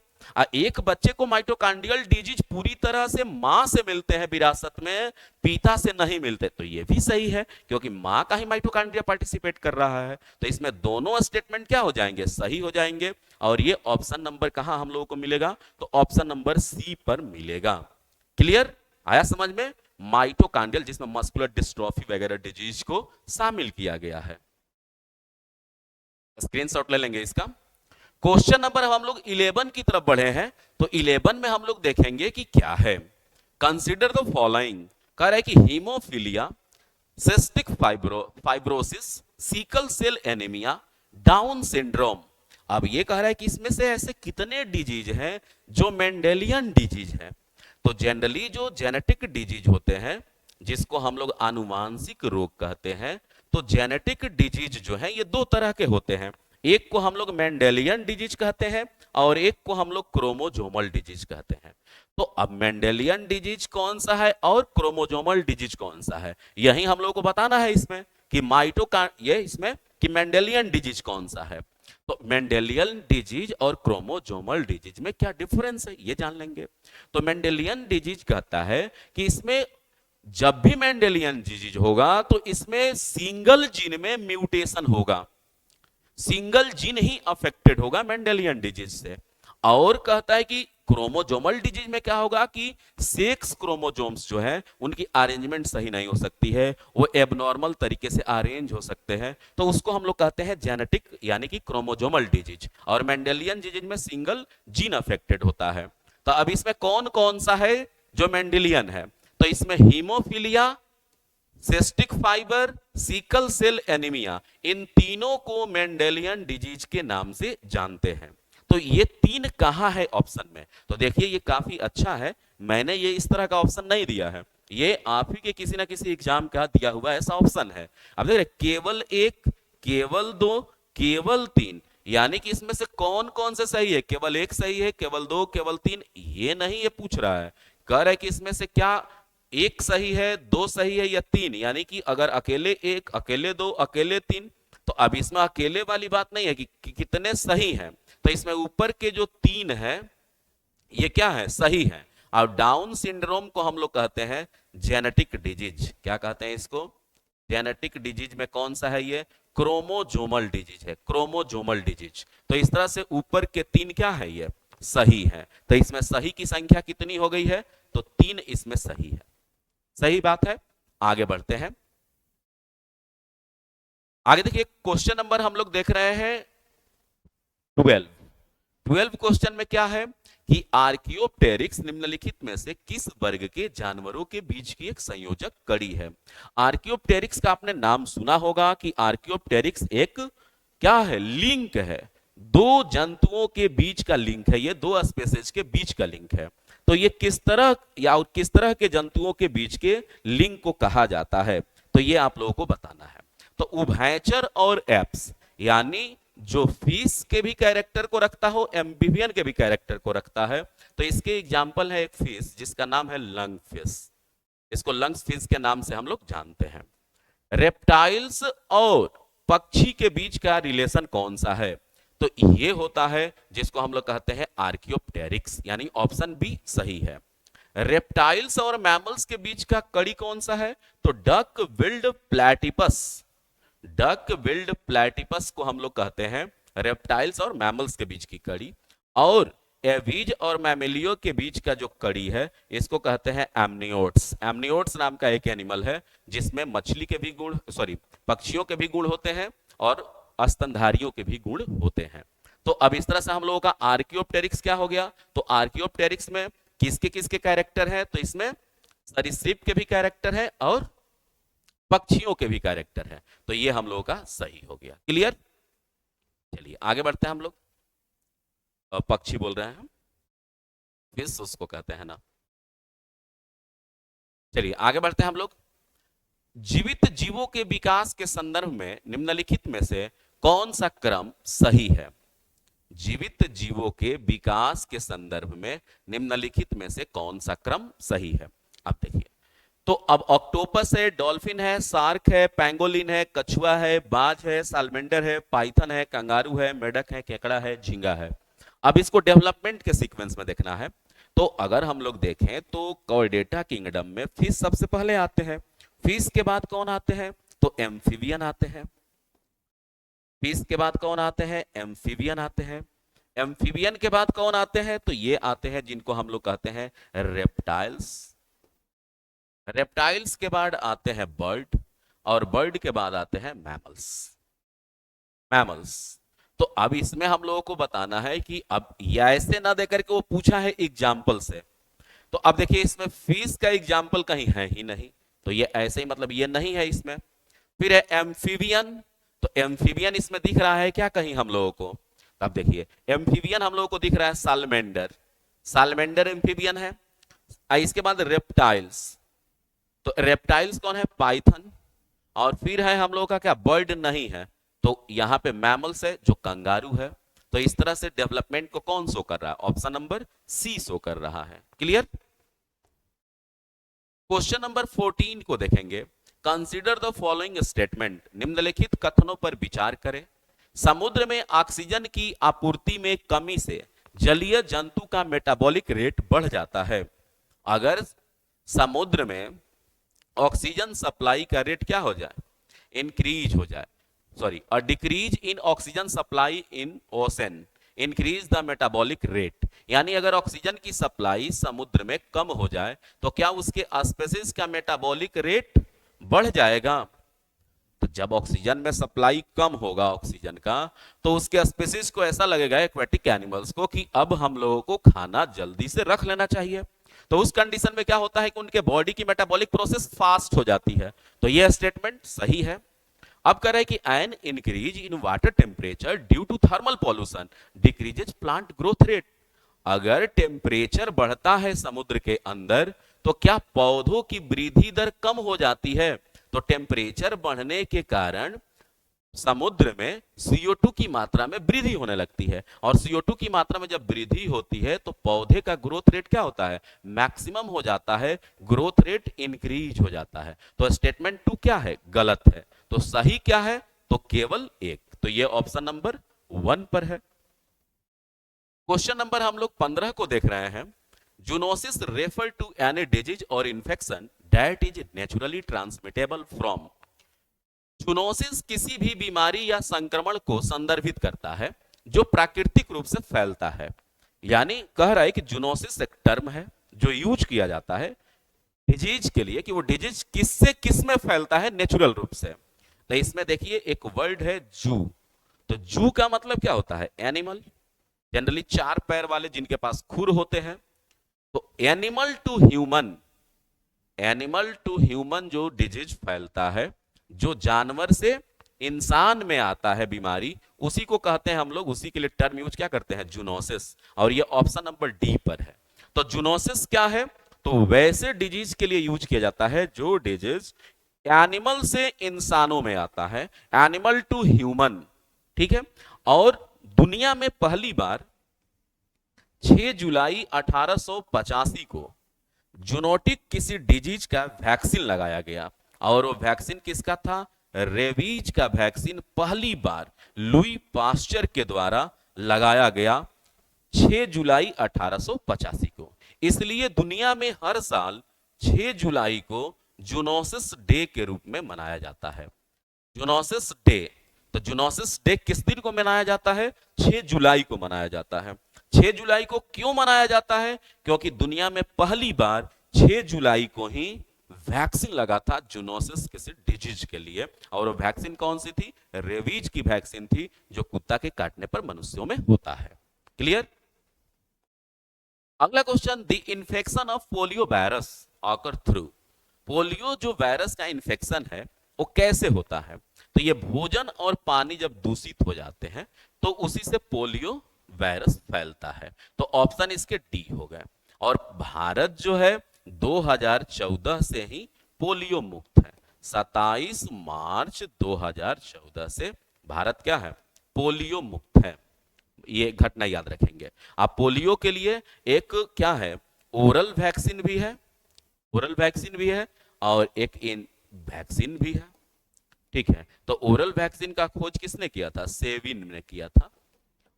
एक बच्चे को माइटोकांड्रियल डिजीज पूरी तरह से मां से मिलते हैं विरासत में, पिता से नहीं मिलते, तो ये भी सही है, क्योंकि मां का ही माइटोकांड्रिया पार्टिसिपेट कर रहा है। तो इसमें दोनों स्टेटमेंट क्या हो जाएंगे, सही हो जाएंगे। और ये ऑप्शन नंबर कहां हम लोगों को मिलेगा, तो ऑप्शन नंबर सी पर मिलेगा। क्लियर? आया समझ में? माइटोकांड्रियल जिसमें मस्कुलर डिस्ट्रॉफी वगैरह डिजीज को शामिल किया गया है। स्क्रीनशॉट ले लेंगे इसका। क्वेश्चन नंबर हम लोग 11 की तरफ बढ़े हैं, तो 11 में हम लोग देखेंगे कि क्या है। Consider the following. कह रहा है कि haemophilia, cystic fibrosis, sickle cell anaemia, down syndrome. अब ये कह रहा है कि इसमें से ऐसे कितने डिजीज हैं जो मेंडेलियन डिजीज है। तो जनरली जो जेनेटिक डिजीज होते हैं, जिसको हम लोग आनुवांशिक रोग कहते हैं, तो जेनेटिक डिजीज जो है ये दो तरह के होते हैं, एक को हम लोग मेंडेलियन डिजीज कहते हैं और एक को हम लोग क्रोमोजोमल डिजीज कहते हैं। तो अब मेंडेलियन डिजीज कौन सा है और क्रोमोजोमल डिजीज कौन सा है, यही हम लोग को बताना है इसमें कि ये इसमें कि मेंडेलियन डिजीज कौन सा है। तो मेंडेलियन डिजीज और क्रोमोजोमल डिजीज में क्या डिफरेंस है ये जान लेंगे। तो मेंडेलियन डिजीज कहता है कि इसमें जब भी मेंडेलियन डिजीज होगा तो इसमें सिंगल जीन में म्यूटेशन होगा, सिंगल जीन ही अफेक्टेड होगा मेंडेलियन डिजीज से। और कहता है कि क्रोमोजोमल डिजीज में क्या होगा कि सेक्स क्रोमोजोम्स जो है उनकी अरेंजमेंट सही नहीं हो सकती है, वो एबनॉर्मल तरीके से अरेंज हो सकते हैं, तो उसको हम लोग कहते हैं जेनेटिक यानी कि क्रोमोजोमल डिजीज। और मेंडेलियन डिजीज में सिंगल जीन अफेक्टेड होता है। तो अब इसमें कौन कौन सा है जो मेंडेलियन है, तो इसमें haemophilia, cystic fibre, sickle cell anaemia, इन तीनों को मेंडेलियन डिजीज के नाम से जानते हैं। तो ये तीन कहां है ऑप्शन में, तो देखिए ये काफी अच्छा है, मैंने ये इस तरह का ऑप्शन नहीं दिया है, ये आप ही के किसी ना किसी एग्जाम का दिया हुआ ऐसा ऑप्शन है। अब देख रहे केवल एक, केवल दो, केवल तीन, यानी कि इसमें से कौन कौन से सही है, केवल एक सही है, केवल दो, केवल तीन, ये नहीं ये पूछ रहा है, कह रहा है कि इसमें से क्या एक सही है, दो सही है या तीन, यानी कि अगर अकेले एक, अकेले दो, अकेले तीन, तो अब इसमें अकेले वाली बात नहीं है कि कितने सही हैं, तो इसमें ऊपर के जो तीन है ये क्या है, सही है। और डाउन सिंड्रोम को हम लोग कहते हैं जेनेटिक डिजीज, क्या कहते हैं इसको, जेनेटिक डिजीज में कौन सा है ये, क्रोमोजोमल डिजीज है, क्रोमोजोमल डिजीज। तो इस तरह से ऊपर के तीन क्या है, ये सही है। तो इसमें सही की संख्या कितनी हो गई है, तो तीन इसमें सही है, सही बात है। आगे बढ़ते हैं, आगे देखिए क्वेश्चन नंबर हम लोग देख रहे हैं 12 क्वेश्चन में क्या है कि आर्कियोप्टेरिक्स निम्नलिखित में से किस वर्ग के जानवरों के बीच की एक संयोजक कड़ी है। आर्कियोप्टेरिक्स का आपने नाम सुना होगा कि आर्कियोप्टेरिक्स एक क्या है, लिंक है, दो जंतुओं के बीच का लिंक है, ये दो स्पेसीज के बीच का लिंक है। तो ये किस तरह या किस तरह के जंतुओं के बीच के लिंक को कहा जाता है, तो ये आप लोगों को बताना है। तो उभयचर और एप्स, यानी जो फिश के भी कैरेक्टर को रखता हो, एम्फीबियन के भी कैरेक्टर को रखता है, तो इसके एग्जाम्पल है एक फिश जिसका नाम है लंग फिश, इसको लंग फिश के नाम से हम लोग जानते हैं। रेप्टाइल्स और पक्षी के बीच का रिलेशन कौन सा है, तो ये होता है जिसको हम लोग कहते हैं आर्कियोप्टेरिक्स, यानी ऑप्शन बी सही है। रेप्टाइल्स और मैमल्स के बीच का कड़ी कौन सा है, तो duck billed platypus, duck billed platypus को हम लोग कहते हैं रेप्टाइल्स और मैमल्स के बीच की कड़ी। और एवीज और मैमेलियो के बीच का जो कड़ी है इसको कहते हैं एमनियोट्स। एमनियोट्स नाम का एक एनिमल है जिसमें मछली के भी गुण, पक्षियों के भी गुण होते हैं और स्तनधारियों के भी गुण होते हैं। तो अब इस तरह से हम लोगों का आर्कियोप्टेरिक्स क्या हो गया, तो आर्कियोप्टेरिक्स में किसके किसके कैरेक्टर है, तो इसमें सरीसृप के भी कैरेक्टर है और पक्षियों के भी कैरेक्टर है, तो ये हम लोगों का सही हो गया। क्लियर, चलिए आगे बढ़ते हैं हम लोग। पक्षी बोल रहे हैं हम, फिश उसको कहते हैं ना। चलिए आगे बढ़ते हैं हम लोग। जीवित जीवों के विकास के संदर्भ में निम्नलिखित में से कौन सा क्रम सही है, जीवित जीवों के विकास के संदर्भ में निम्नलिखित में से कौन सा क्रम सही है। अब देखिए, तो अब ऑक्टोपस है, डॉल्फिन है, शार्क है, पैंगोलिन है, कछुआ है, बाज है, सालमेंडर है, पाइथन है, कंगारू है, मेढक है, केकड़ा है, झींगा है। अब इसको डेवलपमेंट के सीक्वेंस में देखना है। तो अगर हम लोग देखें तो कॉर्डेटा किंगडम में फिश सबसे पहले आते हैं, फिश के बाद कौन आते हैं, तो एम्फीबियन आते हैं, फिश के बाद कौन आते हैं, एम्फीबियन आते हैं, एम्फीबियन के बाद कौन आते हैं, तो ये आते हैं जिनको हम लोग कहते हैं रेप्टाइल्स, रेप्टाइल्स के बाद आते हैं बर्ड, और बर्ड के बाद आते हैं मैमल्स, मैमल्स। तो अब इसमें हम लोगों को बताना है कि अब ये ऐसे ना देकर के वो पूछा है एग्जाम्पल से, तो अब देखिए इसमें फिश का एग्जाम्पल कहीं है ही नहीं, तो ये ऐसे ही मतलब ये नहीं है इसमें। फिर है एम्फीबियन, तो एम्फीबियन इसमें दिख रहा है क्या कहीं हम लोगों को, अब देखिए एम्फीबियन हम लोगों को दिख रहा है सालमेंडर, सालमेंडर एम्फीबियन है। इसके बाद रेप्टाइल्स, तो रेप्टाइल्स कौन है, पाइथन, और फिर है हम लोगों का क्या, बर्ड नहीं है, तो यहां पे मैमल्स है जो कंगारू है। तो इस तरह से डेवलपमेंट को कौन शो कर रहा है, ऑप्शन नंबर सी शो कर रहा है। क्लियर। क्वेश्चन नंबर 14 को देखेंगे। कंसीडर द फॉलोइंग स्टेटमेंट, निम्नलिखित कथनों पर विचार करें। समुद्र में ऑक्सीजन की आपूर्ति में कमी से जलीय जंतु का मेटाबॉलिक रेट बढ़ जाता है। अगर समुद्र में ऑक्सीजन सप्लाई का रेट क्या हो जाए, इंक्रीज हो जाए, sorry, a decrease in oxygen supply in ocean increase the metabolic rate, यानी अगर ऑक्सीजन की सप्लाई समुद्र में कम हो जाए तो क्या उसके स्पीशीज का मेटाबॉलिक रेट बढ़ जाएगा। तो जब ऑक्सीजन में सप्लाई कम होगा ऑक्सीजन का, तो उसके स्पीशीज को ऐसा लगेगा, एक्वेटिक एनिमल्स को, कि अब हम लोगों को खाना जल्दी से रख लेना चाहिए। तो उस कंडीशन में क्या होता है कि उनके बॉडी की मेटाबॉलिक प्रोसेस फास्ट हो जाती है। तो यह स्टेटमेंट सही है। अब कह रहे हैं कि an increase in water temperature due to thermal pollution decreases plant growth rate. अगर टेम्परेचर बढ़ता है समुद्र के अंदर तो क्या पौधों की वृद्धि दर कम हो जाती है। तो टेम्परेचर बढ़ने के कारण समुद्र में CO2 की मात्रा में वृद्धि होने लगती है, और CO2 की मात्रा में जब वृद्धि होती है तो पौधे का ग्रोथ रेट क्या होता है, मैक्सिमम हो जाता है, ग्रोथ रेट इंक्रीज हो जाता है। तो स्टेटमेंट 2 क्या है, गलत है। तो सही क्या है, तो केवल एक, तो ये ऑप्शन नंबर 1 पर है। क्वेश्चन नंबर हम लोग 15 को देख रहे हैं। Zoonosis refer to any disease और infection that is naturally transmittable from. Zoonosis किसी भी बीमारी या संक्रमण को संदर्भित करता है जो प्राकृतिक रूप से फैलता है। यानी कह रहा है कि जूनोसिस एक टर्म है जो यूज किया जाता है डिजीज के लिए, कि वो डिजीज किससे किस में फैलता है, नेचुरल रूप से। तो इसमें देखिए एक वर्ड है जू। तो जू का मतलब क्या होता है, एनिमल, जनरली 4 पैर वाले जिनके पास खुर होते हैं। तो एनिमल टू ह्यूमन जो डिजीज फैलता है, जो जानवर से इंसान में आता है बीमारी, उसी को कहते हैं हम लोग, उसी के लिए टर्म यूज क्या करते हैं, जूनोसिस। और ये ऑप्शन नंबर डी पर है। तो जूनोसिस क्या है, तो वैसे डिजीज के लिए यूज किया जाता है जो डिजीज एनिमल से इंसानों में आता है, एनिमल टू ह्यूमन। ठीक है। और दुनिया में पहली बार 6 जुलाई 1885 को जूनोटिक किसी डिजीज का वैक्सीन लगाया गया, और वो वैक्सीन किसका था, रेबीज का वैक्सीन पहली बार लुई पास्चर के द्वारा लगाया गया 6 जुलाई 1885 को। इसलिए दुनिया में हर साल 6 जुलाई को जूनोसिस डे के रूप में मनाया जाता है। जूनोसिस डे, तो जूनोसिस डे किस दिन को मनाया जाता है, 6 जुलाई को मनाया जाता है। 6 जुलाई को क्यों मनाया जाता है, क्योंकि दुनिया में पहली बार 6 जुलाई को ही वैक्सीन लगा था जूनोसिस किसी डिजीज के लिए, और वो वैक्सीन कौन सी थी, रेबीज की वैक्सीन थी, जो कुत्ता के काटने पर मनुष्यों में होता है। क्लियर। अगला question, the infection of polio virus occur through. Polio जो वायरस का इन्फेक्शन है वो कैसे होता है, तो ये भोजन और पानी जब दूषित हो जाते हैं तो उसी से पोलियो वायरस फैलता है। तो ऑप्शन इसके डी हो गए। और भारत जो है 2014 से ही पोलियो मुक्त है। 27 मार्च 2014 से भारत क्या है, पोलियो मुक्त है। ये घटना याद रखेंगे आप। पोलियो के लिए एक क्या है, ओरल वैक्सीन भी है, ओरल वैक्सीन भी है, और एक इन वैक्सीन भी है। ठीक है। तो ओरल वैक्सीन का खोज किसने किया था, सेविन ने किया था,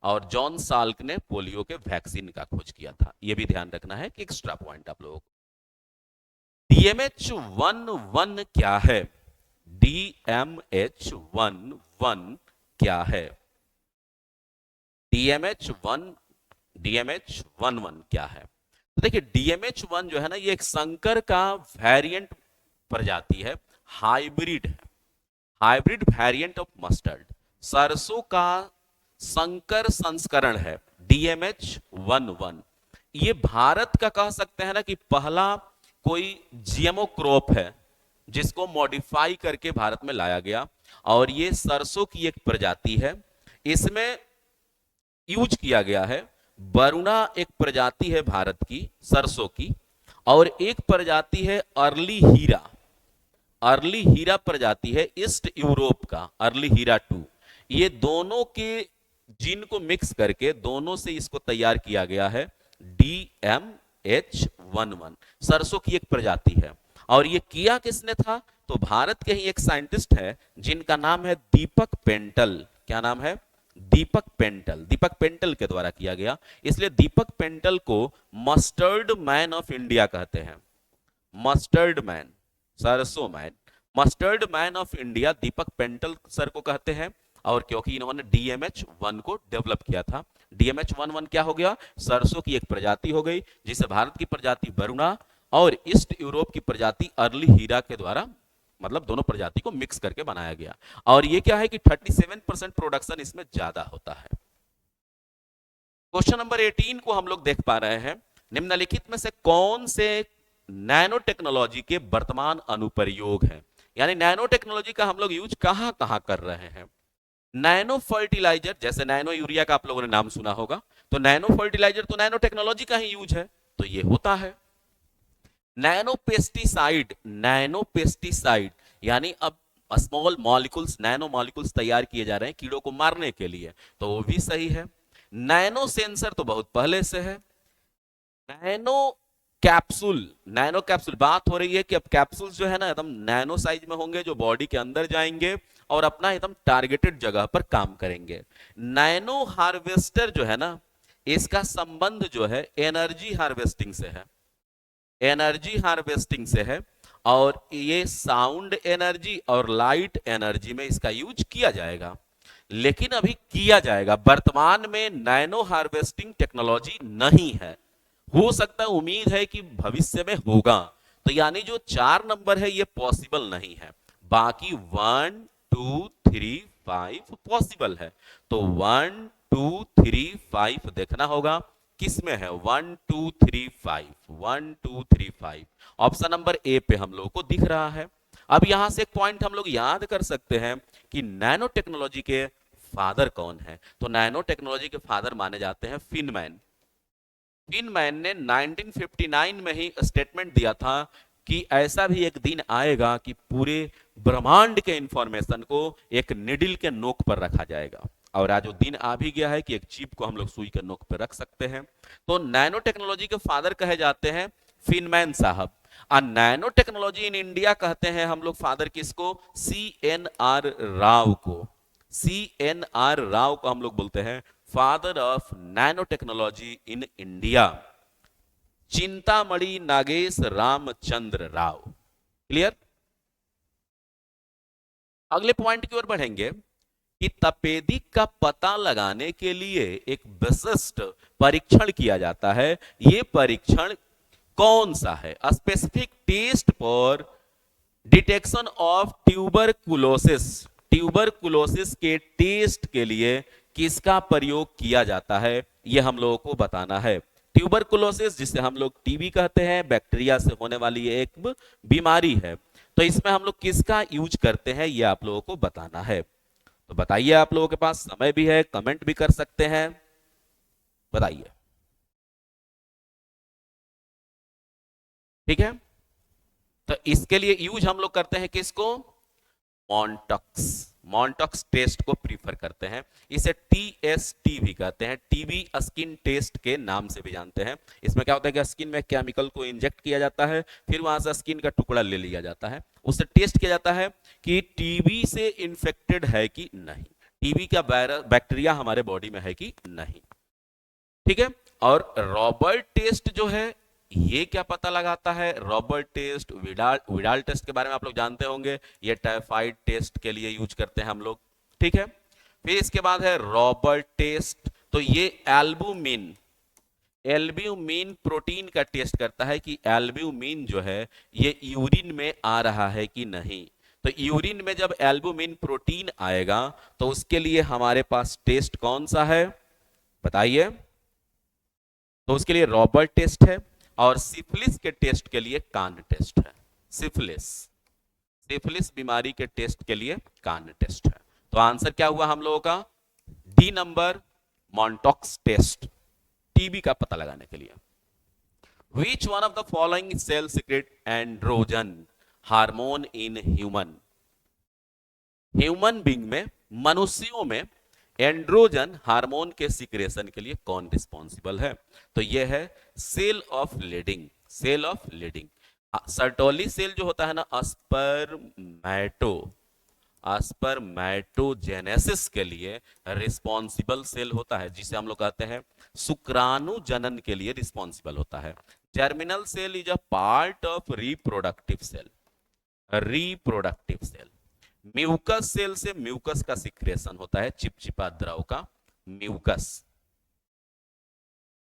और जॉन साल्क ने पोलियो के वैक्सीन का खोज किया था। यह भी ध्यान रखना है कि एक्स्ट्रा पॉइंट आप लोगों को। DMH11 क्या है, DMH11 क्या है, DMH11 क्या है। तो देखिए DMH1 जो है ना, ये एक संकर का वेरिएंट प्रजाति है, हाइब्रिड है, हाइब्रिड वेरिएंट ऑफ मस्टर्ड, सरसों का संकर संस्करण है DMH11। ये भारत का कह सकते हैं ना कि पहला कोई GMO क्रॉप है जिसको मॉडिफाई करके भारत में लाया गया, और ये सरसों की एक प्रजाति है। इसमें यूज किया गया है वरुणा, एक प्रजाति है भारत की सरसों की, और एक प्रजाति है अर्ली हीरा। अर्ली हीरा प्रजाति है ईस्ट यूरोप का अर्ली हीरा 2, ये दोनों के जीन को मिक्स करके दोनों से इसको तैयार किया गया है DMH11, सरसों की एक प्रजाति है। और ये किया किसने था? तो भारत के ही एक साइंटिस्ट है जिनका नाम है दीपक पेंटल। क्या नाम है? दीपक पेंटल। दीपक पेंटल के द्वारा किया गया, इसलिए दीपक पेंटल को मस्टर्ड मैन ऑफ इंडिया कहते हैं। मस्टर्ड मैन, सरसों man, mustard man of India Deepak Pental sir को कहते हैं। और क्योंकि इन्होंने DMH1 को डेवलप किया था। DMH11 क्या हो गया? सरसों की एक प्रजाति हो गई, जिसे भारत की प्रजाति वरुणा और ईस्ट यूरोप की प्रजाति अर्ली हीरा के द्वारा, मतलब दोनों प्रजाति को मिक्स करके बनाया गया। और ये क्या है कि 37% प्रोडक्शन इसमें ज्यादा होता है। क्वेश्चन नंबर 18 को हम लोग देख पा रहे हैं, निम्नलिखित में से कौन से नैनो टेक्नोलॉजी के वर्तमान अनुप्रयोग हैं? यानी नैनो टेक्नोलॉजी का हम लोग यूज कहां कहां कर रहे हैं? नैनो फर्टिलाइजर, जैसे नैनो यूरिया का आप लोगों ने नाम सुना होगा, तो नैनो फर्टिलाइजर तो नैनो टेक्नोलॉजी का ही यूज है, तो ये होता है। नैनो पेस्टिसाइड, नैनो पेस्टिसाइड यानी अब स्मॉल मॉलिक्यूल्स, नैनो मॉलिक्यूल्स तैयार किए जा रहे हैं कीड़ों को मारने के लिए, तो वो भी सही है। नैनो सेंसर तो बहुत पहले से है। नैनो कैप्सूल, नैनो कैप्सूल, बात हो रही है कि अब कैप्सूल्स जो है ना एकदम नैनो साइज में होंगे, जो बॉडी के अंदर जाएंगे और अपना एकदम टारगेटेड जगह पर काम करेंगे। नैनो हार्वेस्टर जो है ना, इसका संबंध जो है एनर्जी हार्वेस्टिंग से है, एनर्जी हार्वेस्टिंग से है। और ये साउंड एनर्जी और लाइट एनर्जी में इसका यूज किया जाएगा, लेकिन अभी किया जाएगा। वर्तमान में नैनो हार्वेस्टिंग टेक्नोलॉजी नहीं है, हो सकता है, उम्मीद है कि भविष्य में होगा। तो यानी जो 4 नंबर है ये पॉसिबल नहीं है, बाकी 1 2 3 5 पॉसिबल है। तो 1 2 3 5 देखना होगा किस में है। 1 2 3 5, 1 2 3 5 ऑप्शन नंबर ए पे हम लोगों को दिख रहा है। अब यहां से एक पॉइंट हम लोग याद कर सकते हैं कि नैनो टेक्नोलॉजी के फादर कौन है? तो नैनो टेक्नोलॉजी के फादर माने जाते हैं फिनमैन। फिनमैन ने 1959 में ही स्टेटमेंट दिया था कि ऐसा भी एक दिन आएगा कि पूरे ब्रह्मांड के इंफॉर्मेशन को एक निडिल के नोक पर रखा जाएगा। और आज वो दिन आ भी गया है कि एक चिप को हम लोग सुई के नोक पर रख सकते हैं। तो नैनो टेक्नोलॉजी के फादर कहे जाते हैं फिनमैन साहब। और नैनो टेक्नोलॉजी इन इंडिया कहते हैं हम लोग फादर किसको? CNR राव को। CNR राव को हम लोग बोलते हैं father of nano technology in India. Chintamani Nagesh Ramchandra Rao. Clear? अगले पॉइंट की ओर बढ़ेंगे कि तपेदिक का पता लगाने के लिए एक विशिष्ट परीक्षण किया जाता है। यह परीक्षण कौन सा है? Specific test for detection of tuberculosis. Tuberculosis के टेस्ट के लिए किसका प्रयोग किया जाता है, यह हम लोगों को बताना है। ट्यूबरकुलोसिस जिसे हम लोग टीबी कहते हैं, बैक्टीरिया से होने वाली एक बीमारी है। तो इसमें हम लोग किसका यूज करते हैं यह आप लोगों को बताना है। तो बताइए, आप लोगों के पास समय भी है, कमेंट भी कर सकते हैं, बताइए। ठीक है, तो इसके लिए यूज हम लोग करते हैं किसको? मॉन्टॉक्स। मॉन्टॉक्स टेस्ट को प्रीफर करते हैं। इसे TST भी कहते हैं, टीबी स्किन टेस्ट के नाम से भी जानते हैं। इसमें क्या होता है कि स्किन में केमिकल को इंजेक्ट किया जाता है, फिर वहां से स्किन का टुकड़ा ले लिया जाता है, उससे टेस्ट किया जाता है कि टीबी से इंफेक्टेड है कि नहीं, टीबी का वायरस बैक्टीरिया हमारे बॉडी में है कि नहीं। ठीक है, और रॉबर्ट टेस्ट जो है ये क्या पता लगाता है? रॉबर्ट टेस्ट, विडाल टेस्ट के बारे में आप लोग जानते होंगे, ये टाइफाइड टेस्ट के लिए यूज करते हैं हम लोग। ठीक है, फिर इसके बाद है रॉबर्ट टेस्ट, तो ये एल्बुमिन, एल्ब्यूमिन प्रोटीन का टेस्ट करता है कि एल्ब्यूमिन जो है ये यूरिन में आ रहा है कि नहीं। तो यूरिन में जब एल्बुमिन प्रोटीन आएगा तो उसके लिए हमारे पास टेस्ट कौन सा है बताइए? तो उसके लिए रॉबर्ट टेस्ट है। और सिफिलिस के टेस्ट के लिए कान टेस्ट है। सिफिलिस, सिफिलिस बीमारी के टेस्ट के लिए कान टेस्ट है। तो आंसर क्या हुआ हम लोगों का? D number, Mantoux test, TB का पता लगाने के लिए। Which one of the following cell secrete androgen? Hormone in human being में, मनुष्यों में एंड्रोजन हार्मोन के सिक्रेशन के लिए कौन रिस्पॉन्सिबल है? तो यह है cell of leading, cell of leading. Sertoli cell जो होता है ना, स्पर्मेटोजेनेसिस के लिए रिस्पॉन्सिबल सेल होता है, जिसे हम लोग कहते हैं शुक्राणु जनन के लिए रिस्पॉन्सिबल होता है। Germinal cell is a part of reproductive cell, reproductive cell. Mucus cell से म्यूकस का सिक्रेशन होता है, चिपचिपा द्रव का म्यूकस।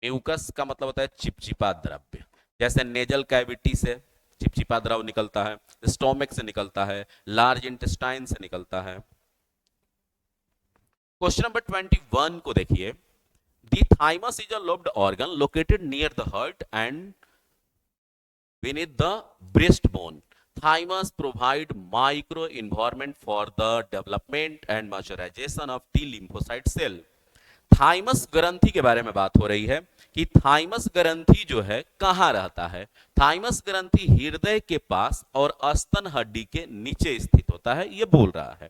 म्यूकस का मतलब होता है चिपचिपा द्रव्य। जैसे नेजल कैविटी से चिपचिपा द्रव निकलता है, स्टोमक से निकलता है, लार्ज इंटेस्टाइन से निकलता है। क्वेश्चन नंबर 21 को देखिए। The thymus is a lobed organ located near the heart and beneath the breastbone. Thymus provide micro environment for the development and maturation of T lymphocyte cell. Thymus ग्रंथि के बारे में बात हो रही है कि थाइमस ग्रंथि जो है कहां रहता है। थाइमस ग्रंथि हृदय के पास और स्तन हड्डी के नीचे स्थित होता है, ये बोल रहा है।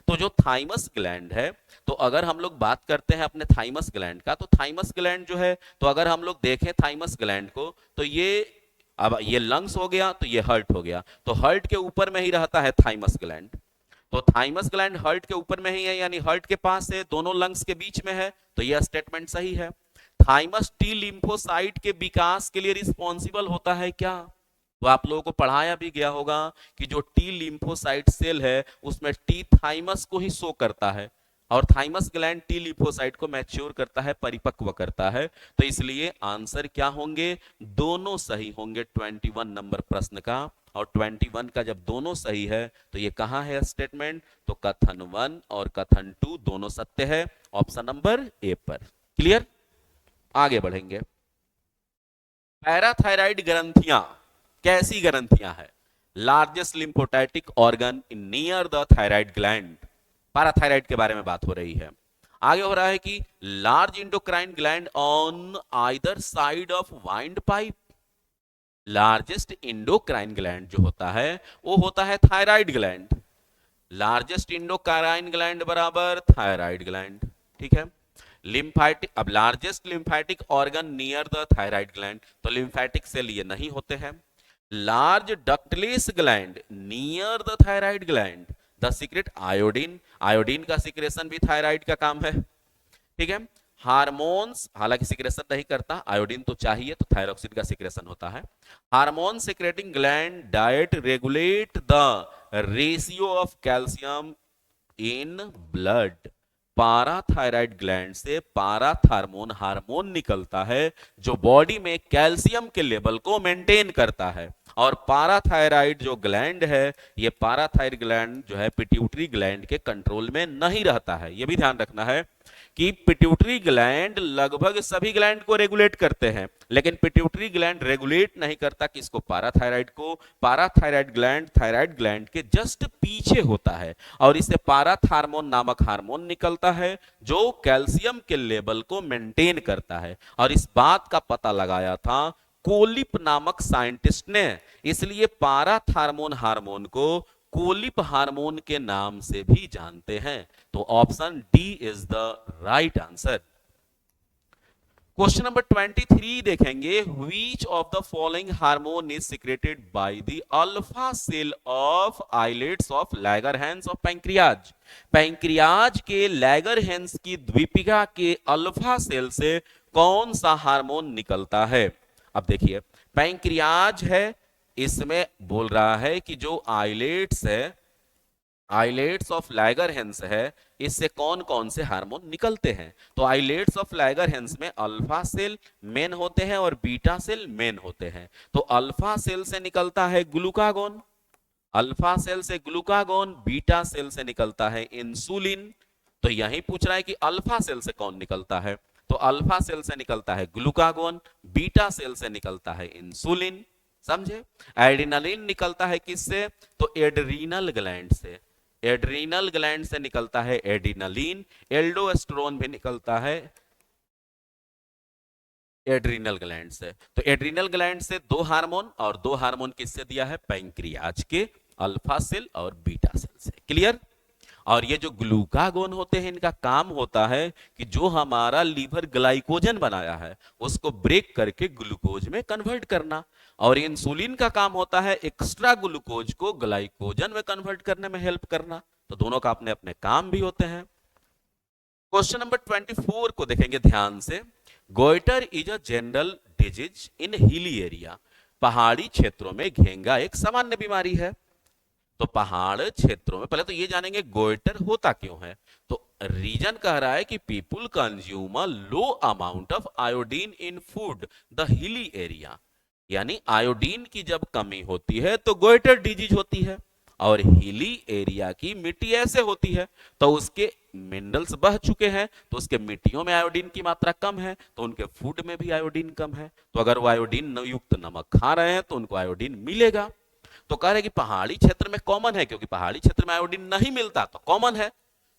तो जो थाइमस ग्लैंड है, तो अगर हम लोग बात करते हैं अपने थाइमस ग्लैंड का, तो थाइमस ग्लैंड जो है, तो अगर हम लोग देखें थाइमस ग्लैंड को, तो अब ये लंग्स हो गया, तो ये हर्ट हो गया, तो हर्ट के ऊपर में ही रहता है थाइमस ग्लैंड। तो थाइमस ग्लैंड हर्ट के ऊपर में ही है, यानी हर्ट के पास है, दोनों लंग्स के बीच में है, तो यह स्टेटमेंट सही है। थाइमस टी लिम्फोसाइट के विकास के लिए रिस्पॉन्सिबल होता है क्या? तो आप लोगों को पढ़ाया भी गया होगा कि जो टी लिम्फोसाइट सेल है उसमें टी थाइमस को ही शो करता है, और थाइमस ग्लैंड टी लिम्फोसाइट को मैच्योर करता है, परिपक्व करता है। तो इसलिए आंसर क्या होंगे? दोनों सही होंगे 21 नंबर प्रश्न का। और 21 का जब दोनों सही है तो ये कहां है स्टेटमेंट? तो कथन 1 और कथन 2 दोनों सत्य है, ऑप्शन नंबर ए पर। क्लियर? आगे बढ़ेंगे। पैराथायराइड ग्रंथियां कैसी ग्रंथियां है? Largest lymphatic organ in near the thyroid gland, parathyroid के बारे में बात हो रही है। आगे हो रहा है कि large endocrine gland on either side of wind pipe. Largest endocrine gland जो होता है वो होता है thyroid gland. Largest endocrine gland बराबर थायराइड ग्लैंड, ठीक है। लिम्फैटिक, अब largest lymphatic organ near the thyroid gland, तो लिम्फैटिक सेल ये नहीं होते हैं। Large ductless gland near the thyroid gland, the secret iodine, iodine का सिक्रेशन भी थायराइड का काम है, ठीक है। हार्मोन्स हालांकि सिक्रेशन नहीं करता, आयोडीन तो चाहिए, तो थायरोक्सिन का सिक्रेशन होता है। Hormone secreting gland diet regulate the ratio of calcium in blood. Parathyroid gland से पाराथार्मोन हार्मोन निकलता है जो बॉडी में कैल्शियम के लेवल को मेंटेन करता है। और पाराथायराइड जो ग्लैंड है, ये पाराथायराइड ग्लैंड जो है पिट्यूटरी ग्लैंड के कंट्रोल में नहीं रहता है। ये भी ध्यान रखना है कि पिट्यूटरी ग्लैंड लगभग सभी ग्लैंड को रेगुलेट करते हैं, लेकिन पिट्यूटरी ग्लैंड रेगुलेट नहीं करता किसको? पाराथायराइड को। पाराथायराइड ग्लैंड थायराइड ग्लैंड के जस्ट पीछे होता है, और इससे पाराथार्मोन नामक हार्मोन निकलता है जो कैल्शियम के लेवल को मेंटेन करता है। और इस बात का पता लगाया था कोलिप नामक साइंटिस्ट ने, इसलिए पाराथार्मोन हार्मोन को कोलिप हार्मोन के नाम से भी जानते हैं। तो option D is the right answer. Question number 23 देखेंगे। Which of the following hormone is secreted by the alpha cell of islets of Langerhans of pancreas. Pancreas के लैगरहैंस की द्वीपिका के अल्फा सेल से कौन सा हार्मोन निकलता है? अब देखिए, पैंक्रियाज है, इसमें बोल रहा है कि जो आइलेट्स है, आइलेट्स ऑफ लैगरहैंस है, इससे कौन कौन से हार्मोन निकलते हैं? तो आइलेट्स ऑफ लैगरहैंस में अल्फा सेल मेन होते हैं और बीटा सेल मेन होते हैं। तो अल्फा सेल से निकलता है ग्लूकागोन, अल्फा सेल से ग्लूकागोन, बीटा सेल से निकलता है इंसुलिन। तो यही पूछ रहा है कि अल्फा सेल से कौन निकलता है? तो अल्फा सेल से निकलता है ग्लूकागोन, बीटा सेल से निकलता है इंसुलिन, समझे। एड्रिनलिन निकलता है किससे? तो एड्रीनल ग्लैंड से, एड्रीनल ग्लैंड से निकलता है एड्रिनलिन। एल्डोस्टेरोन भी निकलता है एड्रीनल ग्लैंड से। तो एड्रीनल ग्लैंड से दो हार्मोन, और दो हार्मोन किससे दिया है? पैंक्रियाज के अल्फा सेल और बीटा सेल से। क्लियर? और ये जो ग्लूकागोन होते हैं, इनका काम होता है कि जो हमारा लीवर ग्लाइकोजन बनाया है उसको ब्रेक करके ग्लूकोज में कन्वर्ट करना, और इंसुलिन का काम होता है एक्स्ट्रा ग्लूकोज को ग्लाइकोजन में कन्वर्ट करने में हेल्प करना। तो दोनों का अपने अपने काम भी होते हैं। क्वेश्चन नंबर 24 को देखेंगे ध्यान से। Goitre is a general disease in hilly area. पहाड़ी क्षेत्रों में घेंगा एक सामान्य बीमारी है। तो पहाड़ क्षेत्रों में पहले तो ये जानेंगे गोइटर होता क्यों है। तो रीजन कह रहा है कि people consume a low amount of iodine in food the hilly area, यानी आयोडीन की जब कमी होती है तो गोइटर डिजीज होती है। और हिली एरिया की मिट्टी ऐसे होती है तो उसके मिनरल्स बह चुके हैं, तो उसके मिट्टियों में आयोडीन की मात्रा कम है, तो उनके फूड में भी आयोडीन कम है। तो अगर वो आयोडीन युक्त नमक खा रहे हैं तो उनको आयोडीन मिलेगा। तो कह रहे कि पहाड़ी क्षेत्र में कॉमन है, क्योंकि पहाड़ी क्षेत्र में आयोडीन नहीं मिलता तो कॉमन है।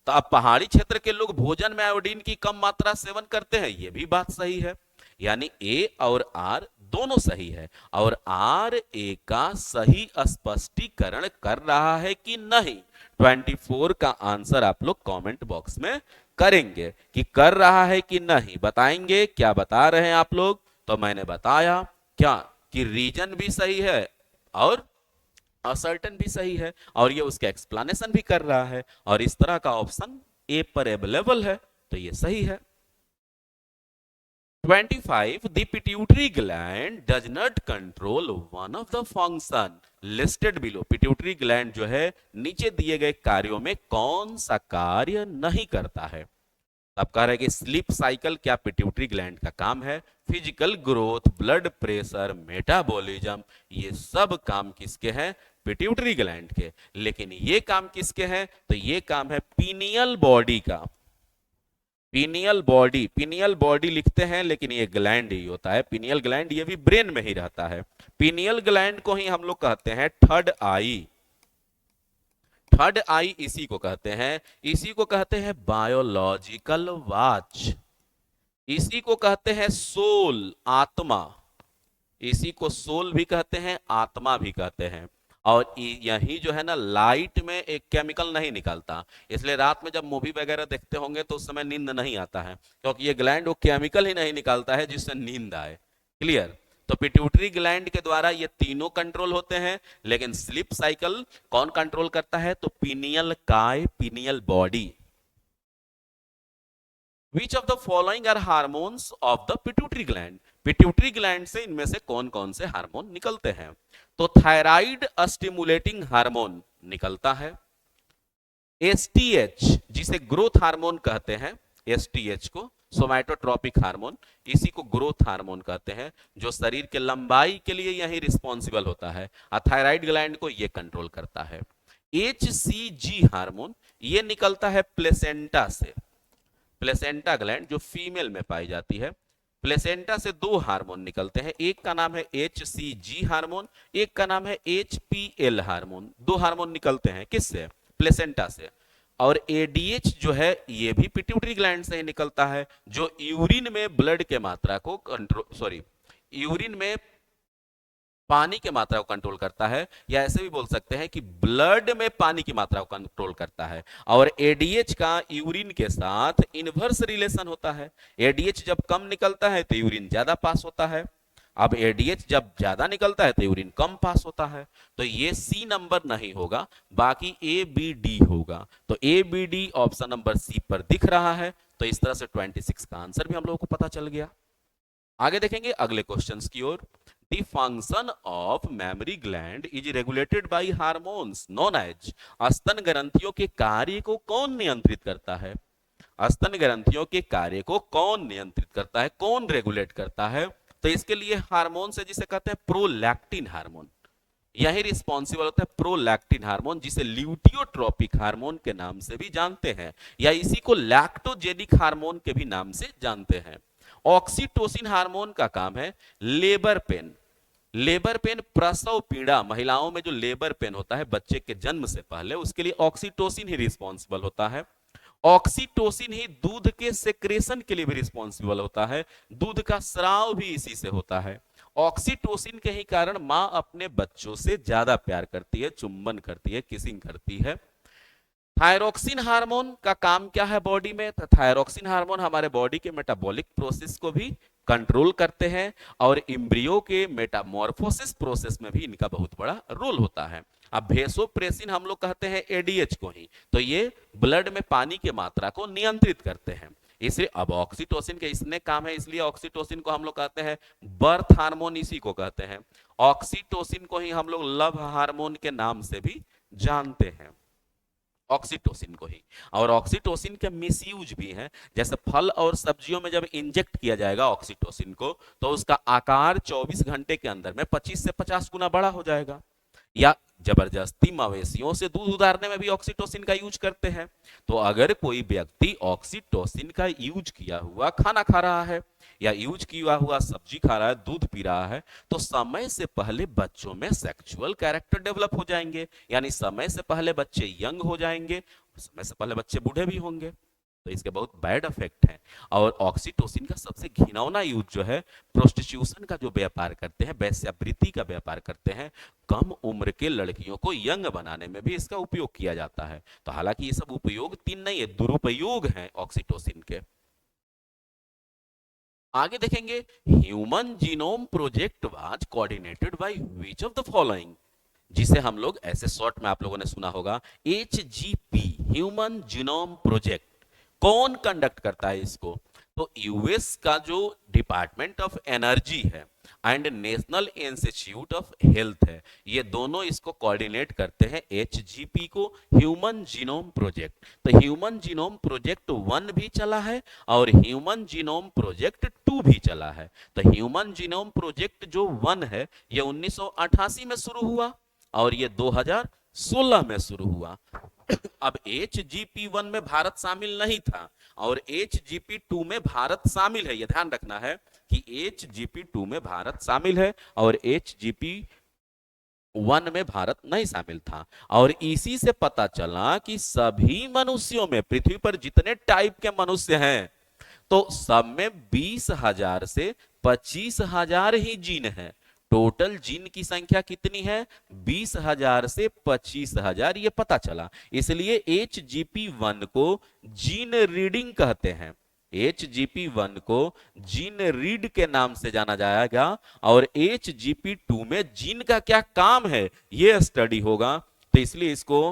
तो अब पहाड़ी क्षेत्र के लोग भोजन में आयोडीन की कम मात्रा सेवन करते हैं, ये भी बात सही है। यानी ए और आर दोनों सही है। और आर ए का सही स्पष्टीकरण कर रहा है कि नहीं, 24 का आंसर आप लोग कमेंट बॉक्स में करेंगे कि कर रहा है कि नहीं, बताएंगे। क्या बता रहे हैं आप लोग? तो मैंने बताया क्या कि रीजन भी सही है और असर्टन भी सही है, और ये उसका एक्सप्लेनेशन भी कर रहा है, और इस तरह का ऑप्शन ए पर अवेलेबल है, तो ये सही है। 25 the pituitary gland does not control one of the function listed below। Pituitary gland जो है नीचे दिए गए कार्यों में कौन सा कार्य नहीं करता है? अब कह रहे हैं कि स्लीप साइकिल क्या पिट्यूटरी ग्लैंड का काम है? Physical growth, blood pressure, metabolism, ये सब काम किसके हैं? पिट्यूटरी ग्लैंड के। लेकिन ये काम किसके हैं? तो ये काम है पीनियल बॉडी का। पीनियल बॉडी लिखते हैं लेकिन ये ग्लैंड ही होता है। पीनियल ग्लैंड ये भी ब्रेन में ही रहता है। पीनियल ग्लैंड को ही हम लोग कहते हैं थर्ड आई। थर्ड आई इसी को कहते हैं। इसी को कहते हैं बायोलॉजिकल वॉच। इसी को कहते हैं सोल, आत्मा। इसी को सोल भी कहते हैं, आत्मा भी कहते हैं। और यही जो है ना, लाइट में एक केमिकल नहीं निकलता, इसलिए रात में जब मूवी वगैरह देखते होंगे तो उस समय नींद नहीं आता है, क्योंकि ये ग्लैंड वो केमिकल ही नहीं निकालता है जिससे नींद आए। क्लियर? तो पिट्यूटरी ग्लैंड के द्वारा ये तीनों कंट्रोल होते हैं, लेकिन स्लीप साइकिल कौन कंट्रोल करता है? तो पीनियल काय, pineal body. Which of the following are hormones of the pituitary gland? Pituitary gland से इनमें से कौन कौन से हार्मोन निकलते हैं? तो थायराइड स्टिमुलेटिंग हार्मोन निकलता है। एसटीएच जिसे ग्रोथ हार्मोन कहते हैं, एसटीएच को सोमैटोट्रोपिक हार्मोन, इसी को ग्रोथ हार्मोन कहते हैं, जो शरीर के लंबाई के लिए यही रिस्पॉन्सिबल होता है। थायराइड ग्लैंड को ये कंट्रोल करता है। एचसीजी हार्मोन ये निकलता है प्लेसेंटा से। प्लेसेंटा ग्लैंड जो फीमेल में पाई जाती है, प्लेसेंटा से दो हार्मोन निकलते हैं, एक का नाम है एचसीजी हार्मोन, एक का नाम है एचपीएल हार्मोन। दो हार्मोन निकलते हैं किससे? प्लेसेंटा से। और एडीएच जो है ये भी पिट्यूटरी ग्लैंड से ही निकलता है, जो यूरिन में ब्लड के मात्रा को कंट्रोल, यूरिन में पानी की मात्रा को कंट्रोल करता है, या ऐसे भी बोल सकते हैं कि ब्लड में पानी की मात्रा को कंट्रोल करता है। और एडीएच का यूरिन के साथ इनवर्स रिलेशन होता है। एडीएच जब कम निकलता है तो यूरिन ज्यादा पास होता है, अब एडीएच जब ज्यादा निकलता है तो यूरिन कम पास होता है। तो ये सी नंबर नहीं होगा, बाकी ए बी डी होगा। तो A B D option number C पर दिख रहा है। तो इस तरह से 26 का आंसर भी हम लोगों को पता चल गया। आगे देखेंगे अगले क्वेश्चंस की ओर। The function of mammary gland is regulated by hormones known as। स्तन ग्रंथियों के कार्य को कौन नियंत्रित करता है? स्तन ग्रंथियों के कार्य को कौन नियंत्रित करता है, कौन रेगुलेट करता है? तो इसके लिए हार्मोन से जिसे कहते हैं प्रोलैक्टिन हार्मोन, यही रिस्पॉन्सिबल होता है। प्रोलैक्टिन हार्मोन जिसे ल्यूटियोट्रोपिक हार्मोन के नाम से भी जानते हैं, या इसी को लैक्टोजेनिक हार्मोन के भी नाम से जानते हैं। ऑक्सीटोसिन हार्मोन का काम है लेबर पेन। लेबर पेन प्रसव पीड़ा, महिलाओं में जो लेबर पेन होता है बच्चे के जन्म से पहले, उसके लिए ऑक्सीटोसिन ही रिस्पॉन्सिबल होता है। ऑक्सीटोसिन ही दूध के सेक्रेशन के लिए भी रिस्पॉन्सिबल होता है, दूध का स्राव भी इसी से होता है। ऑक्सीटोसिन के ही कारण मां अपने बच्चों से ज्यादा प्यार करती है, चुंबन करती है, किसिंग करती है। थायरोक्सिन हार्मोन का काम क्या है बॉडी में? तो थायरोक्सिन हार्मोन हमारे बॉडी के मेटाबॉलिक प्रोसेस को भी कंट्रोल करते हैं और इम्ब्रियो के मेटामॉर्फोसिस प्रोसेस में भी इनका बहुत बड़ा रोल होता है। अब वेसोप्रेसिन हम लोग कहते हैं एडीएच को ही, तो ये ब्लड में पानी की मात्रा को नियंत्रित करते हैं। इसलिए अब ऑक्सीटोसिन के इसने काम है, इसलिए ऑक्सीटोसिन को हम लोग कहते हैं बर्थ हार्मोन, इसी को कहते हैं। ऑक्सीटोसिन को ही हम लोग लव हार्मोन के नाम से भी जानते हैं, ऑक्सीटोसिन को ही। और ऑक्सीटोसिन के मिसयूज भी हैं, जैसे फल और सब्जियों में जब इंजेक्ट किया जाएगा ऑक्सीटोसिन को, तो उसका आकार 24 घंटे के अंदर में 25 से 50 गुना बड़ा हो जाएगा। या जबरदस्ती मवेशियों से दूध उतारने में भी ऑक्सीटोसिन का यूज करते हैं। तो अगर कोई व्यक्ति ऑक्सीटोसिन का यूज किया हुआ खाना खा रहा है या यूज किया हुआ सब्जी खा रहा है, दूध पी रहा है, तो समय से पहले बच्चों में सेक्सुअल कैरेक्टर डेवलप हो जाएंगे, यानी समय से पहले बच्चे यंग हो जाएंगे, समय से पहले बच्चे बूढ़े भी होंगे। तो इसके बहुत बैड इफेक्ट हैं। और ऑक्सीटोसिन का सबसे घिनौना यूज जो है, प्रोस्टिट्यूशन का जो व्यापार करते हैं, वेश्यावृत्ति का व्यापार करते हैं, कम उम्र के लड़कियों को यंग बनाने में भी इसका उपयोग किया जाता है। तो हालांकि ये सब उपयोग 3 नहीं है, दुरुपयोग हैं ऑक्सीटोसिन के। आगे देखेंगे, human genome project was coordinated by which of the following, जिसे हम लोग ऐसे शॉर्ट में आप लोगों ने सुना होगा HGP, ह्यूमन जीनोम प्रोजेक्ट। कौन कंडक्ट करता है इसको? तो यूएस का जो डिपार्टमेंट ऑफ एनर्जी है and national institute of health है, ये दोनों इसको कोऑर्डिनेट करते हैं, HGP को, ह्यूमन जीनोम प्रोजेक्ट। तो ह्यूमन जीनोम प्रोजेक्ट 1 भी चला है और ह्यूमन जीनोम प्रोजेक्ट 2 भी चला है। तो ह्यूमन जीनोम प्रोजेक्ट जो 1 है, ये 1988 में शुरू हुआ और ये 2016 में शुरू हुआ। अब HGP 1 में भारत शामिल नहीं था और HGP 2 में भारत शामिल है, यह ध्यान रखना है कि HGP 2 में भारत शामिल है और HGP 1 में भारत नहीं शामिल था। और इसी से पता चला कि सभी मनुष्यों में, पृथ्वी पर जितने टाइप के मनुष्य हैं, तो सब में 20,000 से 25,000 ही जीन है। टोटल जीन की संख्या कितनी है? 20,000 से 25,000, ये पता चला। इसलिए HGP 1 को जीन रीडिंग कहते हैं, HGP 1 को जीन रीड के नाम से जाना जाएगा। और HGP 2 में जीन का क्या काम है, ये स्टडी होगा। तो इसलिए इसको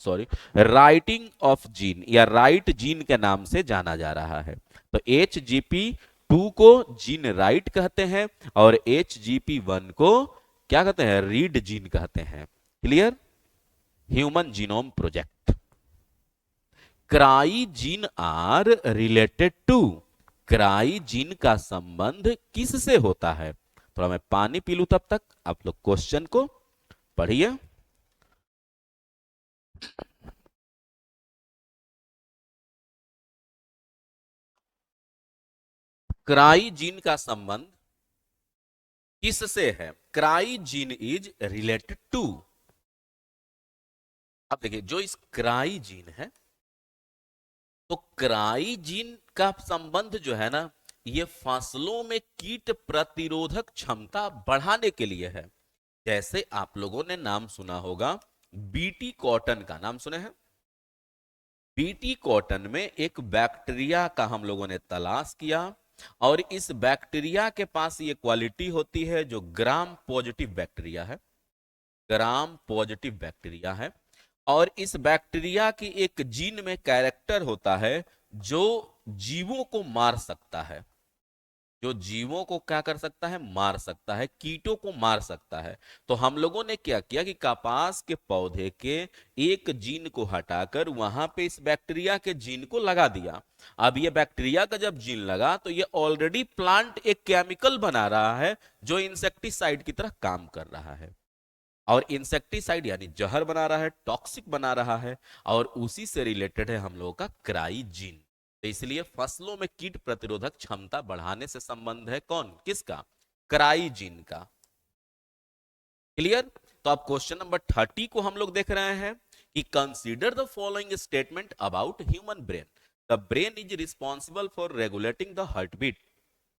सॉरी, राइटिंग ऑफ जीन या राइट जीन के नाम से जाना जा रहा है। तो HGP 2 को जीन राइट कहते हैं और HGP 1 को क्या कहते हैं? रीड जीन कहते हैं। Clear? Human genome project. Cry gene are related to, cry gene का संबंध किससे होता है? थोड़ा मैं पानी पी लूं, तब तक आप लोग क्वेश्चन को पढ़िए। क्राई जीन का संबंध किससे है? Cry gene is related to, अब देखिए जो इस क्राई जीन है, तो क्राई जीन का संबंध जो है ना, ये फसलों में कीट प्रतिरोधक क्षमता बढ़ाने के लिए है। जैसे आप लोगों ने नाम सुना होगा बीटी कॉटन का, नाम सुने हैं? बीटी कॉटन में एक बैक्टीरिया का हम लोगों ने तलाश किया और इस बैक्टीरिया के पास ये क्वालिटी होती है जो ग्राम पॉजिटिव बैक्टीरिया है, ग्राम पॉजिटिव बैक्टीरिया है। और इस बैक्टीरिया की एक जीन में कैरेक्टर होता है जो जीवों को मार सकता है, जो जीवों को क्या कर सकता है? मार सकता है, कीटों को मार सकता है। तो हम लोगों ने क्या किया कि कपास के पौधे के एक जीन को हटाकर वहां पे इस बैक्टीरिया के जीन को लगा दिया। अब ये बैक्टीरिया का जब जीन लगा तो ये ऑलरेडी प्लांट एक केमिकल बना रहा है जो इंसेक्टिसाइड की तरह काम कर रहा है, और इंसेक्टिसाइड यानी जहर बना रहा है, टॉक्सिक बना रहा है, और उसी से रिलेटेड है हम लोगों का क्राई जीन। तो इसलिए फसलों में कीट प्रतिरोधक क्षमता बढ़ाने से संबंध है कौन, किसका? क्राई जीन का। क्लियर? तो अब क्वेश्चन नंबर 30 को हम लोग देख रहे हैं कि consider the following statement about human brain. The brain is responsible for regulating the heart beat.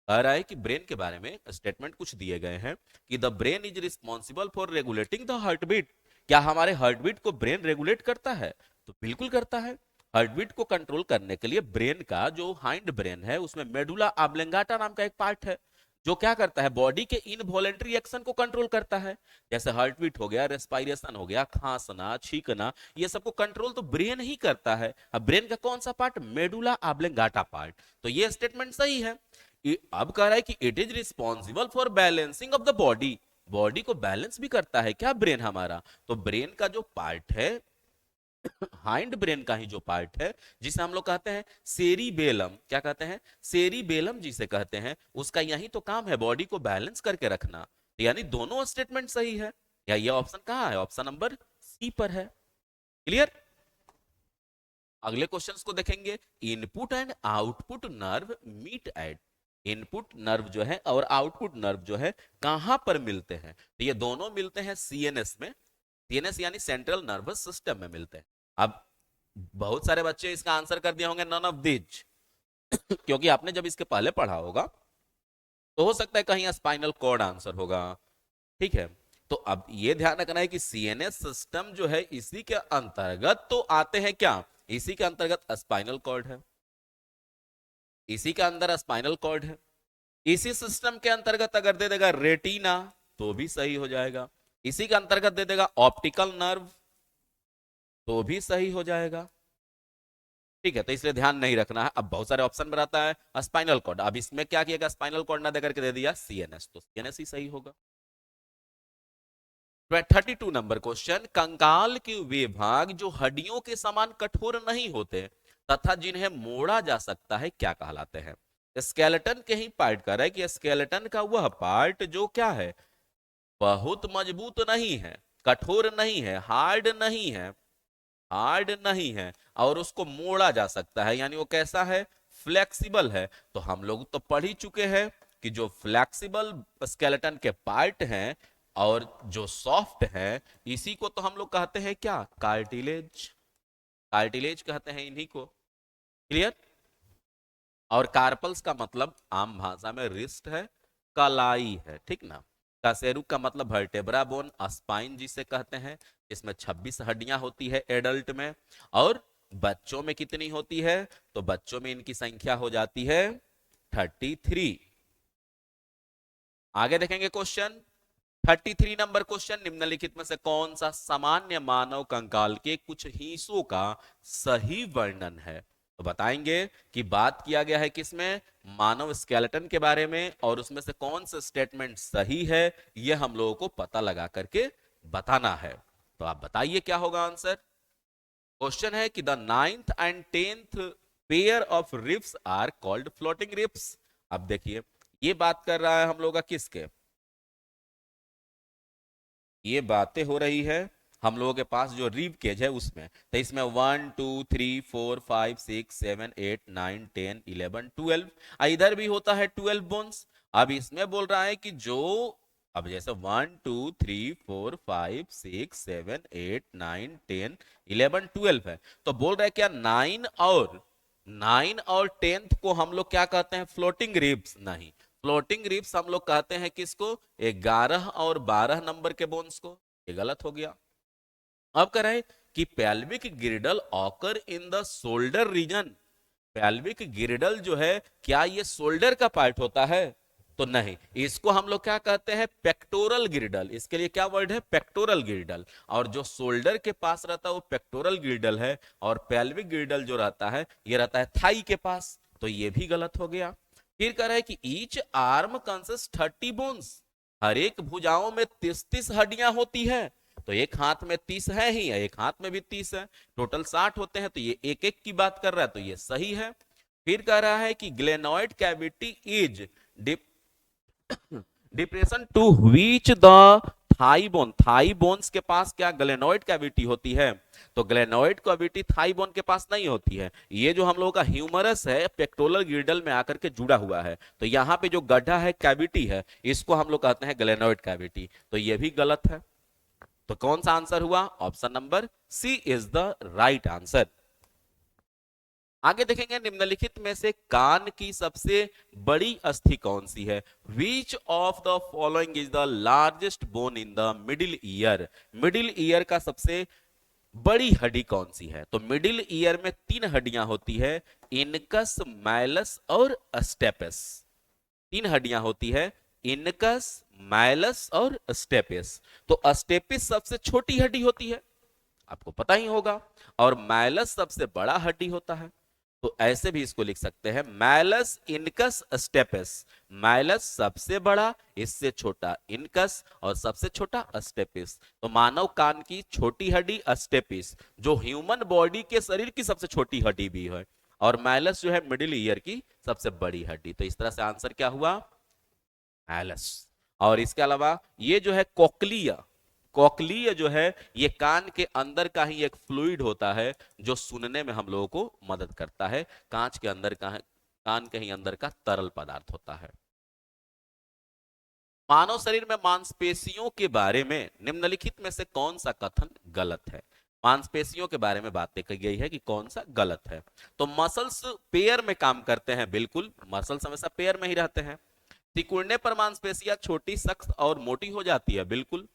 कह रहा है कि ब्रेन के बारे में स्टेटमेंट कुछ दिए गए हैं कि the brain is responsible for regulating the heart beat. क्या हमारे हार्ट बीट को ब्रेन रेगुलेट करता है? तो बिल्कुल करता है। हार्ट बीट को कंट्रोल करने के लिए ब्रेन का जो हाइंड ब्रेन है उसमें मेडुला ऑब्लोंगाटा नाम का एक पार्ट है, जो क्या करता है, बॉडी के इनवॉलेंटरी एक्शन को कंट्रोल करता है। जैसे हार्ट बीट हो गया, रेस्पिरेशन हो गया, खांसना, छींकना, ये सबको कंट्रोल तो ब्रेन ही करता है। अब ब्रेन का कौन सा पार्ट? Medulla oblongata part. तो ये स्टेटमेंट सही है। अब कह रहा है कि it is responsible for balancing of the body. Body को बैलेंस भी करता है क्या ब्रेन हमारा? तो ब्रेन का जो पार्ट है, हाइंड ब्रेन का ही जो पार्ट है, जिसे हम लोग कहते हैं सेरिबेलम, क्या कहते हैं? सेरिबेलम जिसे कहते हैं, उसका यही तो काम है, बॉडी को बैलेंस करके रखना। यानी दोनों स्टेटमेंट सही है। या ये ऑप्शन कहां है? ऑप्शन नंबर सी पर है। क्लियर? अगले क्वेश्चंस को देखेंगे। Input and output nerve meet at. Input nerve जो है और आउटपुट नर्व जो है कहां पर मिलते हैं? तो ये दोनों मिलते हैं सीएनएस में। सीएनएस यानी सेंट्रल नर्वस सिस्टम में मिलते हैं। अब बहुत सारे बच्चे इसका आंसर कर दिए होंगे नन ऑफ दिस क्योंकि आपने जब इसके पहले पढ़ा होगा तो हो सकता है कहीं स्पाइनल कॉर्ड आंसर होगा। ठीक है, तो अब ये ध्यान रखना है कि सीएनएस सिस्टम जो है इसी के अंतर्गत तो आते हैं क्या? इसी के अंतर्गत स्पाइनल कॉर्ड है, इसी के अंदर स्पाइनल कॉर्ड है। इसी सिस्टम के अंतर्गत अगर दे देगा रेटिना तो भी सही हो जाएगा। इसी के अंतर्गत दे देगा ऑप्टिकल नर्व तो भी सही हो जाएगा। ठीक है, तो इसलिए ध्यान नहीं रखना है। अब बहुत सारे ऑप्शन में रहता है स्पाइनल कॉर्ड, अब इसमें क्या किया? स्पाइनल कॉर्ड ना देकर के दे दिया सीएनएस, तो सीएनएस ही सही होगा। 32 नंबर क्वेश्चन। कंकाल के वे भाग जो हड्डियों के समान कठोर नहीं होते तथा जिन्हें मोड़ा जा सकता है क्या कहलाते हैं? स्केलेटन के ही पार्ट कर रहा है कि स्केलेटन का वह पार्ट जो क्या है, बहुत मजबूत नहीं है, कठोर नहीं है, हार्ड नहीं है, हार्ड नहीं है, और उसको मोड़ा जा सकता है, यानी वो कैसा है? फ्लेक्सिबल है। तो हम लोग तो पढ़ ही चुके हैं कि जो फ्लेक्सिबल स्केलेटन के पार्ट हैं और जो सॉफ्ट है, इसी को तो हम लोग कहते हैं क्या? कार्टिलेज। कार्टिलेज कहते हैं इन्हीं को। क्लियर? और कार्पल्स का मतलब आम भाषा में रिस्ट है, कलाई है, ठीक ना। कासेरू का मतलब वर्टेब्रा बोन, स्पाइन जिसे कहते हैं, इसमें 26 हड्डियां होती है एडल्ट में, और बच्चों में कितनी होती है? तो बच्चों में इनकी संख्या हो जाती है 33। आगे देखेंगे क्वेश्चन 33 नंबर क्वेश्चन। निम्नलिखित में से कौन सा सामान्य मानव कंकाल के कुछ हिस्सों का सही वर्णन है? तो बताएंगे कि बात किया गया है किसमें? मानव स्केलेटन के बारे में, और उसमें से कौन सा स्टेटमेंट सही है यह हम लोगों को पता लगा करके बताना है। तो आप बताइए क्या होगा आंसर। क्वेश्चन है कि the 9th and 10th pair of ribs are called floating ribs. अब देखिए ये बात कर रहा है हम लोग का किसके? ये बातें हो रही है हम लोगों के पास जो रिब केज है उसमें। तो इसमें 1 2 3 4 5 6 7 8 9 10 11 12, इधर भी होता है 12 बोन्स। अब इसमें बोल रहा है कि जो, अब जैसे 1 2 3 4 5 6 7 8 9 10 11 12 है, तो बोल रहा है क्या 9 और 10th को हम लोग क्या कहते हैं? Floating ribs. नहीं, फ्लोटिंग रिब्स हम लोग कहते हैं किसको? 11 और 12 नंबर के बोन्स को। ये गलत हो गया। अब कह रहे हैं कि pelvic girdle occur in the shoulder region. Pelvic girdle जो है क्या ये शोल्डर का पार्ट होता है? तो नहीं, इसको हम लोग क्या कहते हैं? पेक्टोरल गिरिडल। इसके लिए क्या वर्ड है? पेक्टोरल गिरिडल। और जो शोल्डर के पास रहता है वो पेक्टोरल गिरिडल है, और पेल्विक गिरिडल जो रहता है ये रहता है थाई के पास। तो ये भी गलत हो गया। फिर कह रहा है कि ईच आर्म कंसिस्ट 30 बोन्स। हर एक भुजाओं में 33 हड्डियां होती है। तो एक हाथ में 30 है ही, एक हाथ में भी 30 है, टोटल 60 होते हैं। तो ये एक एक की बात कर रहा है, तो ये सही है। फिर कह रहा है कि glenoid cavity is depression to which the thigh bone. Thigh bones के पास क्या ग्लेनोइड कैविटी होती है? तो ग्लेनोइड कैविटी थाई बोन के पास नहीं होती है। ये जो हम लोगों का ह्यूमरस है पेक्टोरल गिरिडल में आकर के जुड़ा हुआ है, तो यहाँ पे जो गड्ढा है कैविटी है, इसको हम लोग कहते हैं ग्लेनोइड कैविटी। तो ये भी गलत है। तो कौन सा आंसर हुआ? Option number C is the right answer. आगे देखेंगे निम्नलिखित में से कान की सबसे बड़ी अस्थि कौन सी है? विच of the following is the largest bone in the middle ear? Middle ear का सबसे बड़ी हड्डी कौन सी है? तो मिडिल ईयर में 3 हड्डियां होती है, इनकस, माइलस और स्टेपस। 3 हड्डियां होती है, इनकस, माइलस और स्टेपिस। तो स्टेपिस सबसे छोटी हड्डी होती है, आपको पता ही होगा, और माइलस सबसे बड़ा हड्डी होता है। तो ऐसे भी इसको लिख सकते हैं, माइलस, इनकस, स्टेपिस। माइलस सबसे बड़ा, इससे छोटा इनकस और सबसे छोटा स्टेपिस। तो मानव कान की छोटी हड्डी स्टेपिस, जो ह्यूमन बॉडी के शरीर की सबसे छोटी हड्डी भी है, और माइलस जो है मिडिल ईयर की सबसे बड़ी हड्डी। तो इस तरह से आंसर क्या हुआ? एलस। और इसके अलावा ये जो है कोक्लिया, कोक्लिया जो है ये कान के अंदर का ही एक फ्लूइड होता है जो सुनने में हम लोगों को मदद करता है। कांच के अंदर का, कान के ही अंदर का तरल पदार्थ होता है। मानव शरीर में मांसपेशियों के बारे में निम्नलिखित में से कौन सा कथन गलत है? मांसपेशियों के बारे में बातें कही गई है कि कौन सा गलत है। तो मसल्स पेयर में काम करते हैं, बिल्कुल, मसल्स हमेशा पेयर में ही रहते हैं। सिकुड़ने पर मांसपेशियां छोटी, सख्त और मोटी हो जाती है, बिल्कुल।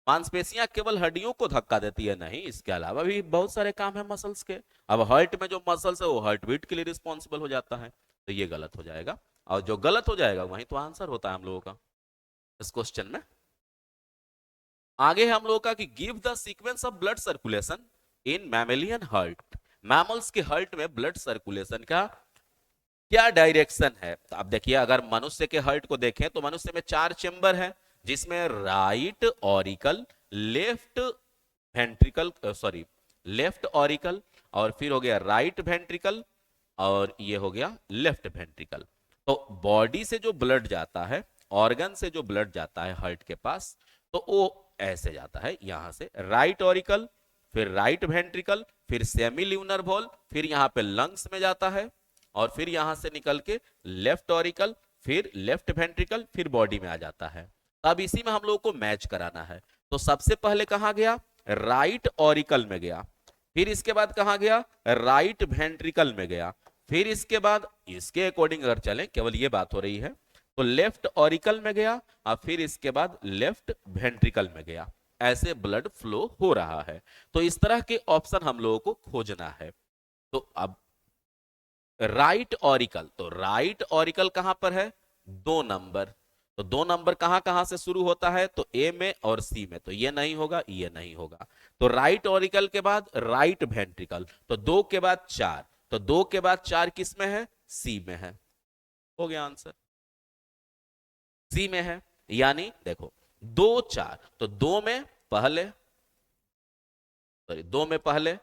मांसपेशियां केवल हड्डियों को धक्का देती है, नहीं, इसके अलावा भी बहुत सारे काम है मसल्स के। अब हार्ट में जो मसल्स है वो हार्ट बीट के लिए रिस्पॉन्सिबल हो जाता है, तो ये गलत हो जाएगा। और जो गलत हो जाएगा वही तो आंसर होता है हम लोगों का इस क्वेश्चन में। आगे है हम लोगों का कि give the sequence of blood circulation in mammalian heart. Mammals के हार्ट में ब्लड सर्कुलेशन का क्या डायरेक्शन है? तो अब देखिए, अगर मनुष्य के हार्ट को देखें तो मनुष्य में 4 चेंबर है, जिसमें right auricle, left ventricle, sorry, left auricle, और फिर हो गया राइट वेंट्रिकल, और ये हो गया लेफ्ट वेंट्रिकल। तो बॉडी से जो ब्लड जाता है, ऑर्गन से जो ब्लड जाता है हार्ट के पास, तो वो ऐसे जाता है, यहां से राइट ऑरिकल, फिर राइट वेंट्रिकल, फिर सेमी ल्यूनर वॉल, फिर यहां पे लंग्स में जाता है, और फिर यहां से निकल के लेफ्ट ऑरिकल, फिर लेफ्ट वेंट्रिकल, फिर बॉडी में आ जाता है। अब इसी में हम लोगों को मैच कराना है। तो सबसे पहले कहां गया? राइट ऑरिकल में गया, फिर इसके बाद कहां गया? राइट वेंट्रिकल में गया, फिर इसके बाद इसके अकॉर्डिंग अगर चलें, केवल ये बात हो रही है, तो लेफ्ट ऑरिकल में गया, और फिर इसके बाद लेफ्ट वेंट्रिकल में गया। ऐसे ब्लड फ्लो हो रहा है। तो इस तरह के ऑप्शन हम लोगों को खोजना है। तो अब राइट ऑरिकल, तो राइट ऑरिकल कहां पर है? 2 नंबर। तो 2 नंबर कहां कहां से शुरू होता है? तो ए में और सी में। तो ये नहीं होगा, ये नहीं होगा। तो राइट ऑरिकल के बाद राइट वेंट्रिकल, तो 2 के बाद 4, तो 2 के बाद 4 किस में है? सी में है। हो गया आंसर, सी में है। यानी देखो 2 4, तो 2 में पहले, सॉरी 2 में पहले,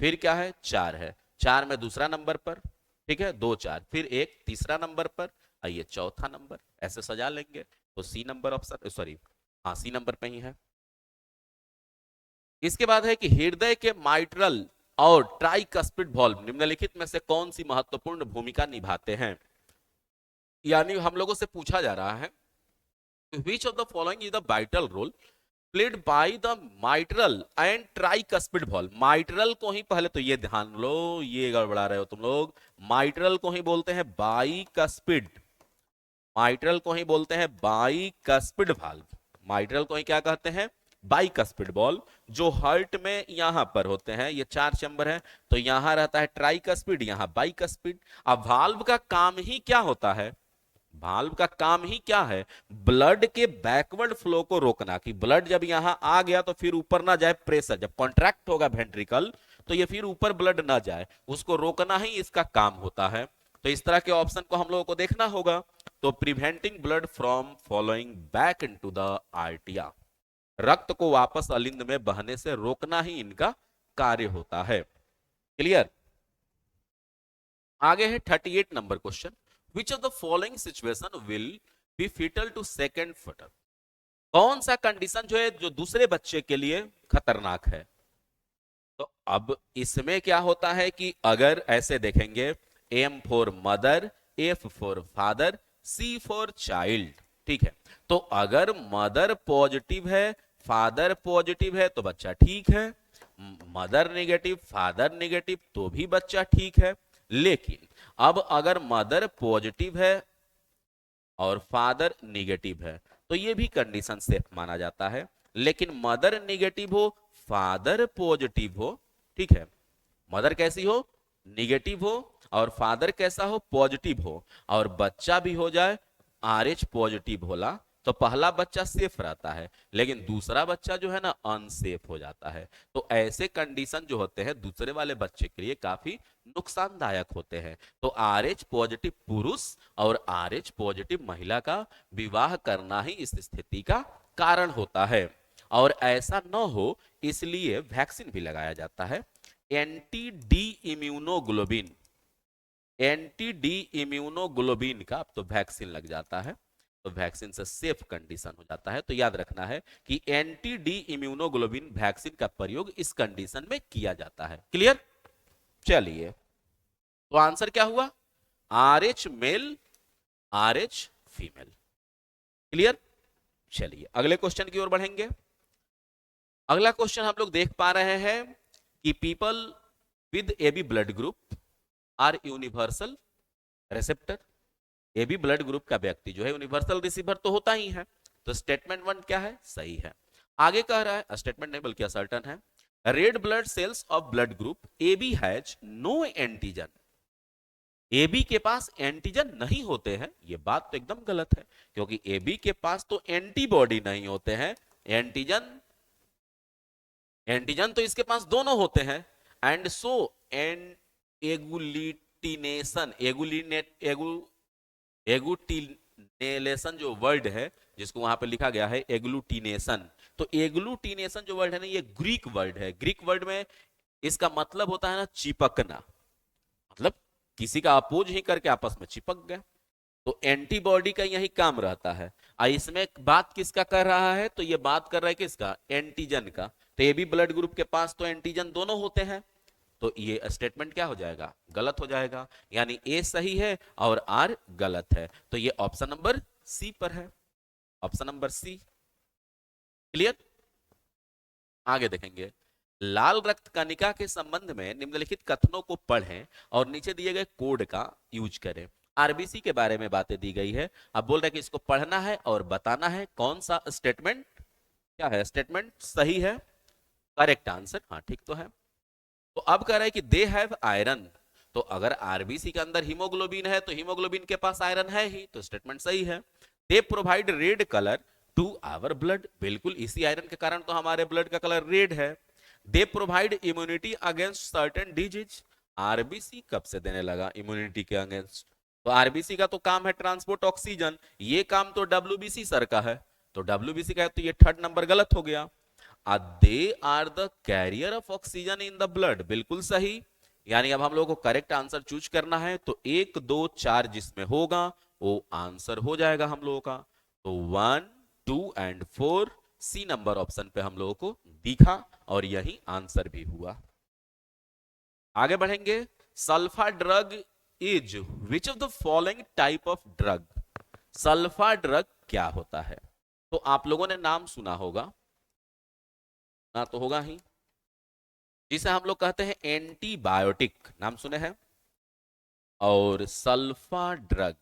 फिर क्या है? 4 है, 4 में दूसरा नंबर पर, ठीक है, 2 4, फिर एक तीसरा नंबर पर, आइए चौथा नंबर, ऐसे सजा लेंगे। तो सी नंबर ऑप्शन, सॉरी, हाँ सी नंबर पे ही है। इसके बाद है कि हृदय के माइट्रल और ट्राइकस्पिड वॉल्व निम्नलिखित में से कौन सी महत्वपूर्ण भूमिका निभाते हैं? यानी हम लोगों से पूछा जा रहा है which of the following is the vital role played by the mitral and tricuspid valve। mitral को ही पहले तो ये ध्यान लो, ये गड़बड़ा रहे हो तुम लोग। mitral को ही बोलते हैं bicuspid, mitral को ही बोलते हैं bicuspid valve। mitral को ही क्या कहते हैं? बाइकस्पिड बॉल, जो हार्ट में यहां पर होते हैं, ये 4 चैम्बर है, तो यहां रहता है ट्राइकस्पिड, यहां बाइकस्पिड। अब वाल्व का काम ही क्या होता है? वाल्व का काम ही क्या है? ब्लड के बैकवर्ड फ्लो को रोकना, कि ब्लड जब यहां आ गया तो फिर ऊपर ना जाए, प्रेशर जब कॉन्ट्रैक्ट होगा वेंट्रिकल, तो ये फिर ऊपर ब्लड ना जाए, उसको रोकना ही इसका काम होता है। तो इस तरह के ऑप्शन को हम लोगों को देखना होगा। तो preventing blood from following back into the आर्टिया, रक्त को वापस अलिंद में बहने से रोकना ही इनका कार्य होता है। क्लियर? आगे है 38 number question, which of the following situation will be fatal to second fetus। कौन सा कंडीशन जो है जो दूसरे बच्चे के लिए खतरनाक है? तो अब इसमें क्या होता है कि अगर ऐसे देखेंगे, M for mother, F for father, C for child, ठीक है। तो अगर मदर पॉजिटिव है, फादर पॉजिटिव है तो बच्चा ठीक है, मदर नेगेटिव फादर नेगेटिव तो भी बच्चा ठीक है। लेकिन अब अगर मदर पॉजिटिव है और फादर निगेटिव है तो ये भी कंडीशन सेफ माना जाता है। लेकिन मदर निगेटिव हो फादर पॉजिटिव हो, ठीक है, मदर कैसी हो निगेटिव हो और फादर कैसा हो पॉजिटिव हो, और बच्चा भी हो जाए RH पॉजिटिव होला, तो पहला बच्चा सेफ रहता है लेकिन दूसरा बच्चा जो है ना अनसेफ हो जाता है। तो ऐसे कंडीशन जो होते हैं दूसरे वाले बच्चे के लिए काफी नुकसानदायक होते हैं। तो RH पॉजिटिव पुरुष और RH पॉजिटिव महिला का विवाह करना ही इस स्थिति का कारण होता है। और ऐसा न हो इसलिए वैक्सीन भी लगाया जाता है। Anti D immunoglobulin, anti D immunoglobulin का अब तो वैक्सीन लग जाता है, तो वैक्सीन से सेफ कंडीशन हो जाता है। तो याद रखना है कि एंटी डी इम्यूनोग्लोबिन वैक्सीन का प्रयोग इस कंडीशन में किया जाता है। क्लियर? चलिए, तो आंसर क्या हुआ? RH male RH female. Clear? चलिए अगले क्वेश्चन की ओर बढ़ेंगे। अगला क्वेश्चन हम लोग देख पा रहे हैं कि people with AB blood group are universal receptor. AB blood group का व्यक्ति जो है यूनिवर्सल रिसीवर तो होता ही है। तो स्टेटमेंट 1 क्या है? सही है। आगे कह रहा है, स्टेटमेंट नहीं बल्कि असर्टन है, red blood cells of blood group AB has no antigen. AB के पास एंटीजन नहीं होते हैं, ये बात तो एकदम गलत है, क्योंकि AB के पास तो एंटीबॉडी नहीं होते हैं, एंटीजन एंटीजन तो इसके पास दोनों होते हैं। एंड सो एगुलिटिनेशन एगुटिनेलेशन जो वर्ड है जिसको वहां पे लिखा गया है एग्लूटिनेशन, तो एग्लूटिनेशन जो वर्ड है ना ये ग्रीक वर्ड है। ग्रीक वर्ड में इसका मतलब होता है ना चिपकना, मतलब किसी का अपोज ही करके आपस में चिपक गए। तो एंटीबॉडी का यही काम रहता है। इसमें बात किसका कर रहा है? तो ये बात कर रहा है किसका? एंटीजन का। तो AB ब्लड ग्रुप के पास तो एंटीजन दोनों होते हैं, तो ये स्टेटमेंट क्या हो जाएगा? गलत हो जाएगा। यानी A सही है और R गलत है। तो ये ऑप्शन नंबर C पर है, ऑप्शन नंबर C। क्लियर? आगे देखेंगे, लाल रक्त कणिका के संबंध में निम्नलिखित कथनों को पढ़ें और नीचे दिए गए कोड का यूज करें। RBC के बारे में बातें दी गई है। अब बोल रहे हैं कि इसको पढ़ना है और बताना है कौन सा स्टेटमेंट क्या है। स्टेटमेंट सही है, करेक्ट आंसर, हाँ ठीक तो है। तो अब कह रहा है कि दे हैव आयरन, तो अगर RBC के अंदर हीमोग्लोबिन है तो हीमोग्लोबिन के पास आयरन है ही, तो स्टेटमेंट सही है। They provide red colour to our blood, बिल्कुल इसी आयरन के कारण तो हमारे ब्लड का कलर रेड है। They provide immunity against certain disease, RBC कब से देने लगा इम्यूनिटी के अगेंस्ट? तो RBC का तो काम है ट्रांसपोर्ट ऑक्सीजन, ये काम तो WBC सर का है, तो WBC का है, तो ये थर्ड नंबर गलत हो गया। They are the carrier of oxygen in the blood, बिल्कुल सही। यानी अब हम लोग को करेक्ट आंसर चूज करना है, तो 1 2 4 जिसमें होगा वो आंसर हो जाएगा हम लोगों का। तो 1 2 एंड 4 C नंबर ऑप्शन पे हम लोगों को दिखा और यही आंसर भी हुआ। आगे बढ़ेंगे, sulfa drug is which of the following type of drug. Sulfa drug क्या होता है? तो आप लोगों ने नाम सुना होगा ना, तो होगा ही, जिसे हम लोग कहते हैं एंटीबायोटिक, नाम सुने हैं। और सल्फा ड्रग,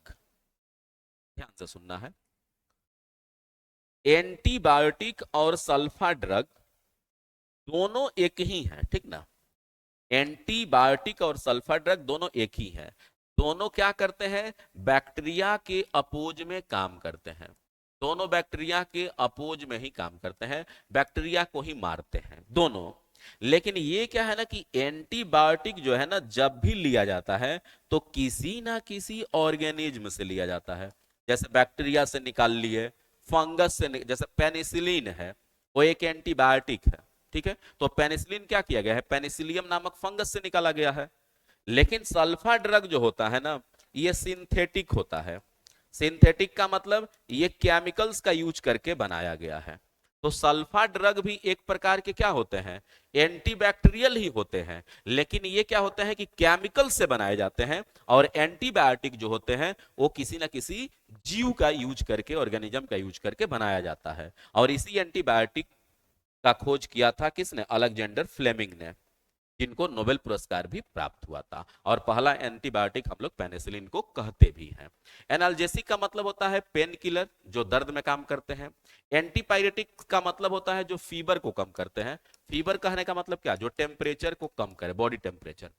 ध्यान से सुनना है, एंटीबायोटिक और सल्फा ड्रग दोनों एक ही है, ठीक ना। एंटीबायोटिक और सल्फा ड्रग दोनों एक ही है। दोनों क्या करते हैं? बैक्टीरिया के अपोज में काम करते हैं, दोनों बैक्टीरिया के अपोज में ही काम करते हैं, बैक्टीरिया को ही मारते हैं दोनों। लेकिन ये क्या है ना कि एंटीबायोटिक जो है ना जब भी लिया जाता है तो किसी ना किसी ऑर्गेनिज्म से लिया जाता है। जैसे बैक्टीरिया से निकाल लिए, फंगस से, जैसे पेनिसिलिन है वो एक एंटीबायोटिक है, ठीक है। तो पेनिसिलिन क्या किया गया है? पेनिसिलियम नामक फंगस से निकाला गया है। लेकिन सल्फा ड्रग जो होता है ना ये सिंथेटिक होता है। सिंथेटिक का मतलब ये केमिकल्स का यूज करके बनाया गया है। तो सल्फा ड्रग भी एक प्रकार के क्या होते हैं? एंटीबैक्टीरियल ही होते हैं, लेकिन ये क्या होते हैं कि केमिकल से बनाए जाते हैं। और एंटीबायोटिक जो होते हैं वो किसी ना किसी जीव का यूज करके, ऑर्गेनिज्म का यूज करके बनाया जाता है। और इसी एंटीबायोटिक का खोज किया था किसने? अलेक्जेंडर फ्लेमिंग ने, जिनको नोबेल पुरस्कार भी प्राप्त हुआ था। और पहला एंटीबायोटिक हम लोग पेनिसिलिन को कहते भी हैं। एनाल्जेसिक का मतलब होता है पेन किलर, जो दर्द में काम करते हैं। एंटीपायरेटिक का मतलब होता है जो फीवर को कम करते हैं। फीवर कहने का मतलब क्या? जो टेम्परेचर को कम करे, बॉडी टेम्परेचर।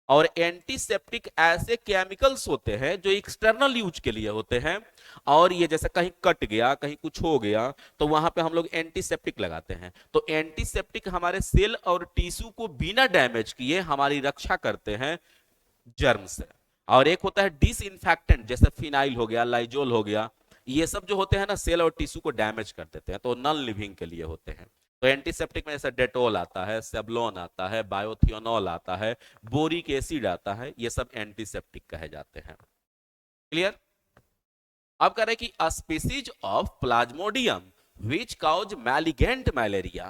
और एंटीसेप्टिक ऐसे केमिकल्स होते हैं जो एक्सटर्नल यूज के लिए होते हैं, और ये जैसे कहीं कट गया, कहीं कुछ हो गया, तो वहां पे हम लोग एंटीसेप्टिक लगाते हैं। तो एंटीसेप्टिक हमारे सेल और टिश्यू को बिना डैमेज किए हमारी रक्षा करते हैं जर्म से। और एक होता है डिसइंफेक्टेंट, जैसे फिनाइल हो गया, लाइजोल हो गया, ये सब जो होते हैं ना सेल और टिश्यू को डैमेज कर देते हैं, तो नॉन लिविंग के लिए होते हैं। तो एंटीसेप्टिक में जैसे डेटोल आता है, सेवलोन आता है, बायोथियोनॉल आता है, बोरिक एसिड आता है, ये सब एंटीसेप्टिक कहे जाते हैं। क्लियर? अब कह रहे कि a species of plasmodium which cause malignant malaria,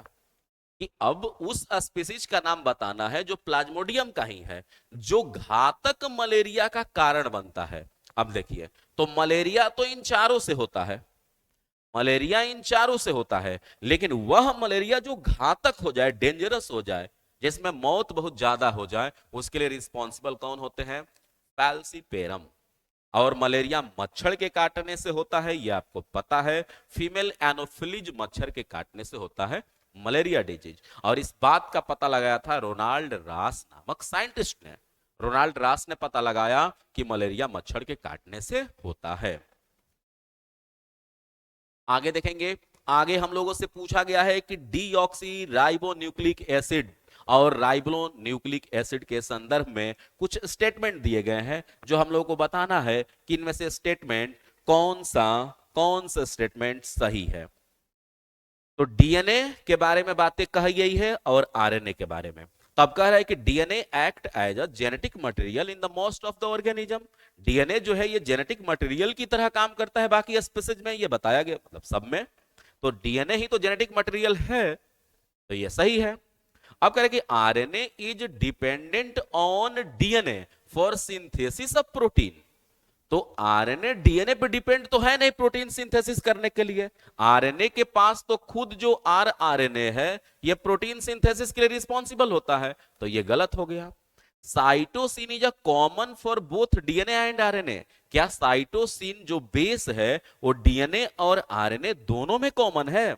कि अब उस स्पीसीज का नाम बताना है जो प्लाज्मोडियम का ही है, जो घातक मलेरिया का कारण बनता है। अब देखिए, तो मलेरिया तो इन चारों से होता है, मलेरिया इन चारों से होता है, लेकिन वह मलेरिया जो घातक हो जाए, डेंजरस हो जाए, जिसमें मौत बहुत ज्यादा हो जाए, उसके लिए रिस्पॉन्सिबल कौन होते हैं? फैल्सीपेरम। और मलेरिया मच्छर के काटने से होता है, ये आपको पता है। फीमेल एनोफिलीज मच्छर के काटने से होता है मलेरिया डिजीज। और इस बात का पता लगाया था रोनाल्ड रास नामक साइंटिस्ट ने। रोनाल्ड रास ने पता लगाया कि मलेरिया मच्छर के काटने से होता है। आगे देखेंगे, आगे हम लोगों से पूछा गया है कि डीऑक्सी राइबोन्यूक्लिक एसिड और राइबो न्यूक्लिक एसिड के संदर्भ में कुछ स्टेटमेंट दिए गए हैं, जो हम लोगों को बताना है कि इनमें से स्टेटमेंट कौन सा स्टेटमेंट सही है। तो डीएनए के बारे में बातें कही गई है और आरएनए के बारे में। तो अब कह रहा है कि DNA act as a genetic material in the most of the organism. DNA जो है ये जेनेटिक मटेरियल की तरह काम करता है बाकी स्पीसीज में, ये बताया गया, मतलब सब में। तो डीएनए ही तो जेनेटिक मटेरियल है, तो ये सही है। अब कह रहे कि RNA is dependent on DNA for synthesis of protein. तो आरएनए डीएनए पे डिपेंड तो है नहीं प्रोटीन सिंथेसिस करने के लिए। आरएनए के पास तो खुद जो आरएनए है ये प्रोटीन सिंथेसिस के लिए रिस्पॉन्सिबल होता है, तो ये गलत हो गया। Cytosine is a common for both DNA and RNA. क्या साइटोसिन जो बेस है वो डीएनए और आरएनए दोनों में कॉमन है?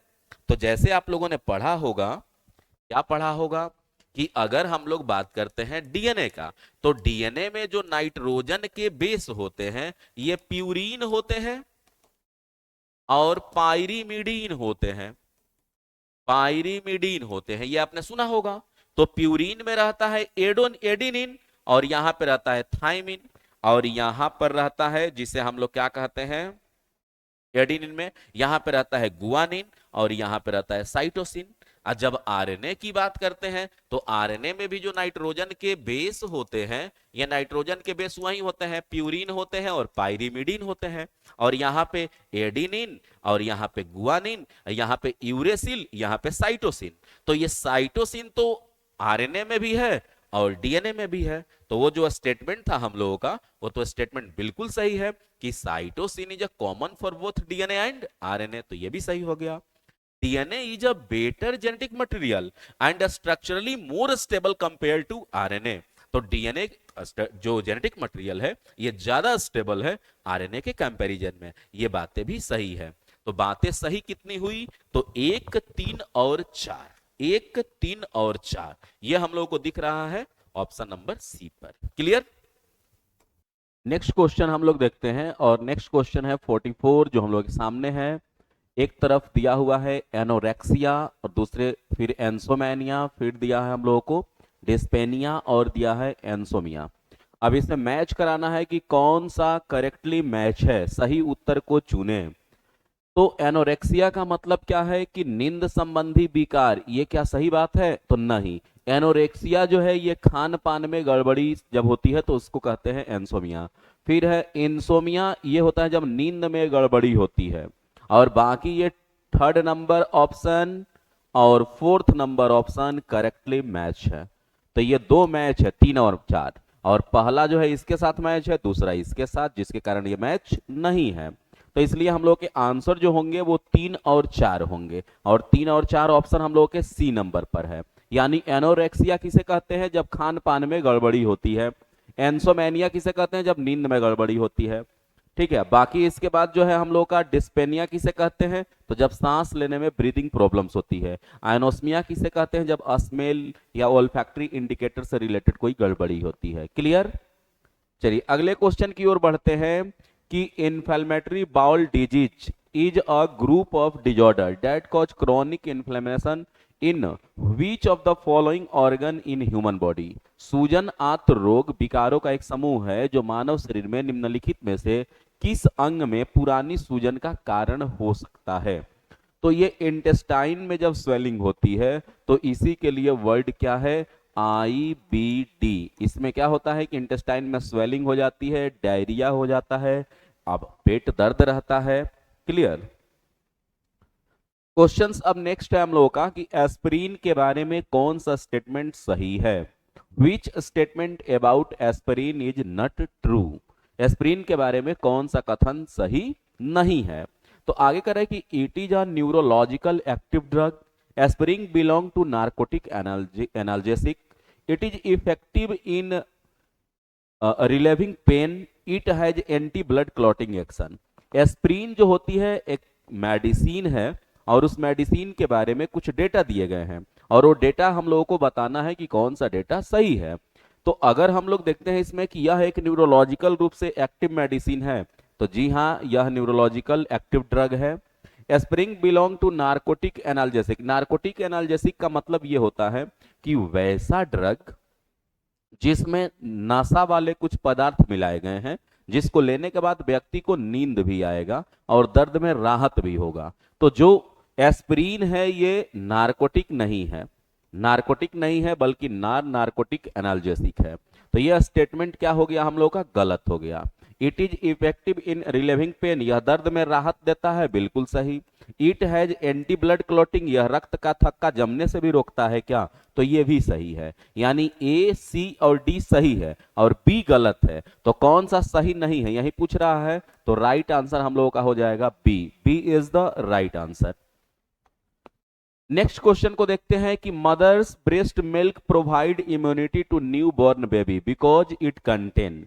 तो जैसे आप लोगों ने पढ़ा होगा, क्या पढ़ा होगा कि अगर हम लोग बात करते हैं डीएनए का, तो डीएनए में जो नाइट्रोजन के बेस होते हैं ये प्यूरीन होते हैं और पायरीमिडीन होते हैं। पायरीमिडीन होते हैं, ये आपने सुना होगा। तो प्यूरीन में रहता है एडिनिन, और यहां पे रहता है थाइमिन, और यहां पर रहता है जिसे हम लोग क्या कहते हैं? एडिनिन में यहां पे रहता है गुआनिन, और यहां पे रहता है साइटोसिन। और जब आरएनए की बात करते हैं तो आरएनए में भी जो नाइट्रोजन के बेस होते हैं, ये नाइट्रोजन के बेस वही होते हैं, प्यूरिन होते हैं और पायरीमिडीन होते हैं। और यहाँ पे एडिनिन, और यहाँ पे गुआनिन, यहाँ पे यूरेसिल, यहाँ पे साइटोसिन। तो ये साइटोसिन तो आरएनए में भी है और डीएनए में भी है। तो वो जो स्टेटमेंट था हम लोगों का, वो तो स्टेटमेंट बिल्कुल सही है कि cytosine is a common for both DNA and RNA, तो ये भी सही हो गया। DNA is a better genetic material and structurally more stable compare to RNA. तो डीएनए जो जेनेटिक मटेरियल है ये ज्यादा स्टेबल है आरएनए के कंपैरिजन में। ये बातें भी सही है। तो बातें सही कितनी हुई? तो 1, 3 और 4, 1, 3 और 4, ये हम लोगों को दिख रहा है ऑप्शन नंबर सी पर। क्लियर? नेक्स्ट क्वेश्चन हम लोग देखते हैं, और नेक्स्ट क्वेश्चन है 44 जो हम लोग के सामने है। एक तरफ दिया हुआ है एनोरेक्सिया, और दूसरे फिर एंसोमेनिया, फिर दिया है हम लोगों को डिस्पेनिया, और दिया है एंसोमिया। अब इसमें मैच कराना है कि कौन सा करेक्टली मैच है, सही उत्तर को चुने। तो एनोरेक्सिया का मतलब क्या है कि नींद संबंधी विकार, ये क्या सही बात है? तो नहीं। एनोरेक्सिया जो है ये खान पान में गड़बड़ी जब होती है तो उसको कहते हैं एंसोमिया। फिर है इंसोमिया, ये होता है जब नींद में गड़बड़ी होती है। और बाकी ये थर्ड नंबर ऑप्शन और fourth number option correctly match है। तो ये दो मैच है, 3 और 4, और पहला जो है इसके साथ मैच है, दूसरा इसके साथ, जिसके कारण ये मैच नहीं है। तो इसलिए हम लोग के आंसर जो होंगे वो 3 और 4 होंगे, और 3 और 4 ऑप्शन हम लोग के सी नंबर पर है। यानी एनोरेक्सिया किसे कहते हैं, जब खान पान में गड़बड़ी होती है। एंसोमेनिया किसे कहते हैं, जब नींद में गड़बड़ी होती है। ठीक है, बाकी इसके बाद जो है हम लोग का डिस्पेनिया किसे कहते हैं, तो जब सांस लेने में ब्रीदिंग प्रॉब्लम्स होती है। आइनोस्मिया किसे कहते हैं, जब स्मेल या ओल्फैक्टरी इंडिकेटर से रिलेटेड कोई गड़बड़ी होती है। क्लियर। चलिए अगले क्वेश्चन की ओर बढ़ते हैं कि inflammatory bowel disease is a group of disorder that cause chronic inflammation in which of the following organ in human body. सूजन आंत रोग विकारों का एक समूह है जो मानव शरीर में निम्नलिखित में से किस अंग में पुरानी सूजन का कारण हो सकता है। तो ये इंटेस्टाइन में जब स्वेलिंग होती है तो इसी के लिए वर्ड क्या है, IBD। इसमें क्या होता है कि इंटेस्टाइन में स्वेलिंग हो जाती है, डायरिया हो जाता है, अब पेट दर्द रहता है। क्लियर। क्वेश्चंस अब नेक्स्ट है हम लोगों का कि एस्पिरिन के बारे में कौन सा स्टेटमेंट सही है। Which statement about aspirin is not true. Aspirin के बारे में कौन सा कथन सही नहीं है। तो आगे करें कि it is a neurological active drug. Aspirin belong to narcotic analgesic. It is effective in relieving pain. It has anti blood clotting action. Aspirin जो होती है एक मेडिसिन है, और उस मेडिसिन के बारे में कुछ डेटा दिए गए हैं, और वो डेटा हम लोगों को बताना है कि कौन सा डेटा सही है। तो अगर हम लोग देखते हैं इसमें कि यह एक न्यूरोलॉजिकल रूप से एक्टिव मेडिसिन है, तो जी हाँ यह न्यूरोलॉजिकल एक्टिव ड्रग है। Aspirin belong to narcotic analgesic. Narcotic analgesic का मतलब यह होता है कि वैसा ड्रग जिसमें नशा वाले कुछ पदार्थ मिलाए गए हैं, जिसको लेने के बाद व्यक्ति को नींद भी आएगा और दर्द में राहत भी होगा। तो जो एस्पिरिन है ये नार्कोटिक नहीं है, नार्कोटिक नहीं है बल्कि नार्कोटिक एनाल्जेसिक है। तो यह स्टेटमेंट क्या हो गया हम लोग का, गलत हो गया। It is effective in relieving pain, यह दर्द में राहत देता है, बिल्कुल सही। It has anti blood clotting, यह रक्त का थक्का जमने से भी रोकता है क्या, तो ये भी सही है। यानी ए, सी और डी सही है और बी गलत है। तो कौन सा सही नहीं है यही पूछ रहा है, तो राइट आंसर हम लोगों का हो जाएगा B. B is the right answer. Next question को देखते हैं कि mother's breast milk provide immunity to new born baby because it contain.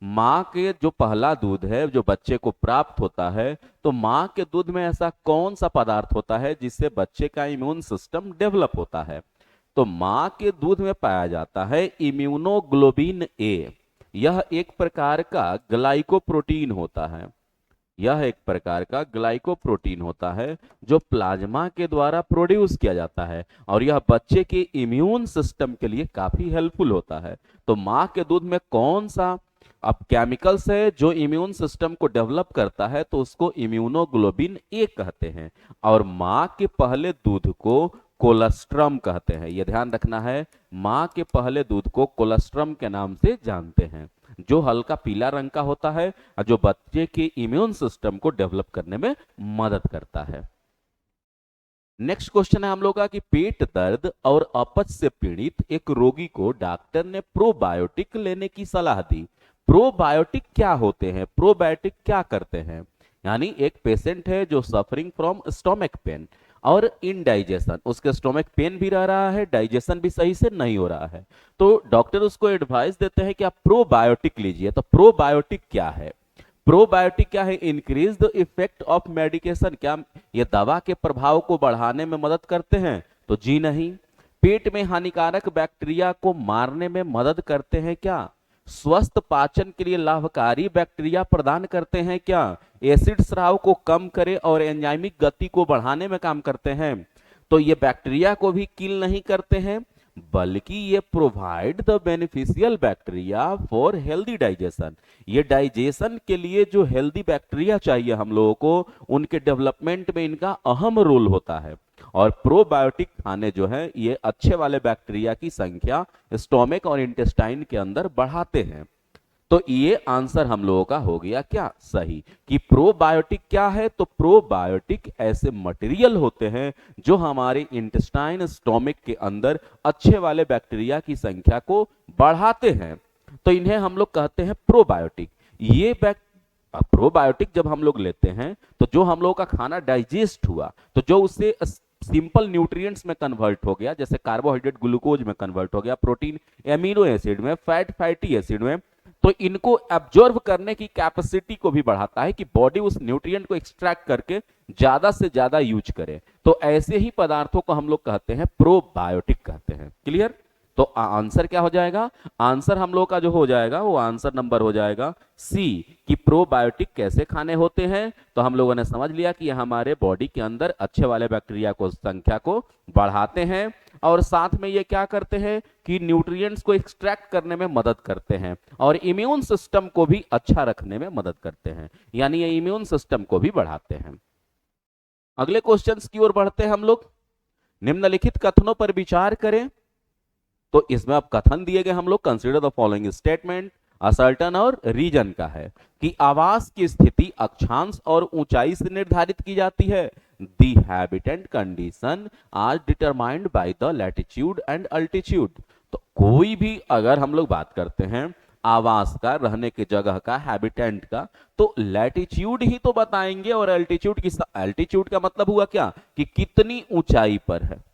माँ के जो पहला दूध है जो बच्चे को प्राप्त होता है, तो माँ के दूध में ऐसा कौन सा पदार्थ होता है जिससे बच्चे का इम्यून सिस्टम डेवलप होता है। तो माँ के दूध में पाया जाता है इम्यूनोग्लोबिन ए। यह एक प्रकार का ग्लाइकोप्रोटीन होता है, यह एक प्रकार का ग्लाइकोप्रोटीन होता है जो प्लाज्मा के द्वारा प्रोड्यूस किया जाता है, और यह बच्चे के इम्यून सिस्टम के लिए काफी हेल्पफुल होता है। तो माँ के दूध में कौन सा अब केमिकल्स है जो इम्यून सिस्टम को डेवलप करता है, तो उसको इम्यूनोग्लोबिन ए कहते हैं। और माँ के पहले दूध को कोलेस्ट्रम कहते हैं, यह ध्यान रखना है। माँ के पहले दूध को कोलेस्ट्रम के नाम से जानते हैं, जो हल्का पीला रंग का होता है और जो बच्चे के इम्यून सिस्टम को डेवलप करने में मदद करता है। नेक्स्ट क्वेश्चन है हम लोग का कि पेट दर्द और अपच से पीड़ित एक रोगी को डॉक्टर ने प्रोबायोटिक लेने की सलाह दी। प्रोबायोटिक क्या होते हैं, प्रोबायोटिक क्या करते हैं। यानी एक पेशेंट है जो सफरिंग फ्रॉम स्टोमक पेन और इनडाइजेशन, उसके स्टोमक पेन भी रह रहा है, डाइजेशन भी सही से नहीं हो रहा है, तो डॉक्टर उसको एडवाइस देते हैं कि आप प्रोबायोटिक लीजिए। तो प्रोबायोटिक क्या है, प्रोबायोटिक क्या है, increase the effect of medication. क्या ये दवा के प्रभाव को बढ़ाने में मदद करते हैं, तो जी नहीं। पेट में हानिकारक बैक्टीरिया को मारने में मदद करते हैं क्या, स्वस्थ पाचन के लिए लाभकारी बैक्टीरिया प्रदान करते हैं क्या, एसिड स्राव को कम करे और एंजाइमिक गति को बढ़ाने में काम करते हैं। तो ये बैक्टीरिया को भी किल नहीं करते हैं, बल्कि ये provide the beneficial bacteria for healthy digestion. ये डाइजेशन के लिए जो हेल्दी बैक्टीरिया चाहिए हम लोगों को, उनके डेवलपमेंट में इनका अहम रोल होता है। और प्रोबायोटिक खाने जो है ये अच्छे वाले बैक्टीरिया की संख्या स्टोमक और इंटेस्टाइन के अंदर बढ़ाते हैं। तो ये आंसर हम लोगों का हो गया क्या, सही। कि प्रोबायोटिक क्या है, तो प्रोबायोटिक ऐसे मटेरियल होते हैं जो हमारे इंटेस्टाइन स्टोमक के अंदर अच्छे वाले बैक्टीरिया की संख्या को बढ़ाते हैं, तो इन्हें हम लोग कहते हैं प्रोबायोटिक। ये अब प्रोबायोटिक जब हम लोग लेते हैं तो जो हम लोग का खाना डाइजेस्ट हुआ तो जो उससे सिंपल न्यूट्रिएंट्स में कन्वर्ट हो गया, जैसे कार्बोहाइड्रेट ग्लूकोज में कन्वर्ट हो गया, प्रोटीन एमिनो एसिड में, फैट फैटी एसिड में, तो इनको एब्जॉर्ब करने की कैपेसिटी को भी बढ़ाता है कि बॉडी उस न्यूट्रिएंट को एक्सट्रैक्ट करके ज्यादा से ज्यादा यूज करे। तो ऐसे ही पदार्थों को हम लोग कहते हैं प्रोबायोटिक कहते हैं। क्लियर? तो आंसर क्या हो जाएगा? आंसर हम लोग का जो हो जाएगा वो आंसर नंबर हो जाएगा सी, कि प्रोबायोटिक कैसे खाने होते हैं। तो हम लोगों ने समझ लिया कि हमारे बॉडी के अंदर अच्छे वाले बैक्टीरिया को संख्या को बढ़ाते हैं और साथ में ये क्या करते हैं कि न्यूट्रिएंट्स को एक्सट्रैक्ट करने में मदद करते हैं और इम्यून सिस्टम को भी अच्छा रखने में मदद करते हैं, यानी ये इम्यून सिस्टम को भी बढ़ाते हैं। अगले क्वेश्चंस की ओर बढ़ते हैं हम लोग। निम्नलिखित कथनों पर विचार करें। तो इसमें अब कथन दिए गए, हम लोग consider the following statement, ascertain और रीजन का है कि आवास की स्थिति अक्षांश और ऊंचाई से निर्धारित की जाती है। The habitant condition are determined by the latitude and altitude. तो कोई भी अगर हम लोग बात करते हैं आवास का, रहने की जगह का, हैबिटेंट का, तो लैटिट्यूड ही तो बताएंगे और अल्टीट्यूड की, अल्टीट्यूड का मतलब हुआ क्या कि कितनी ऊंचाई पर है,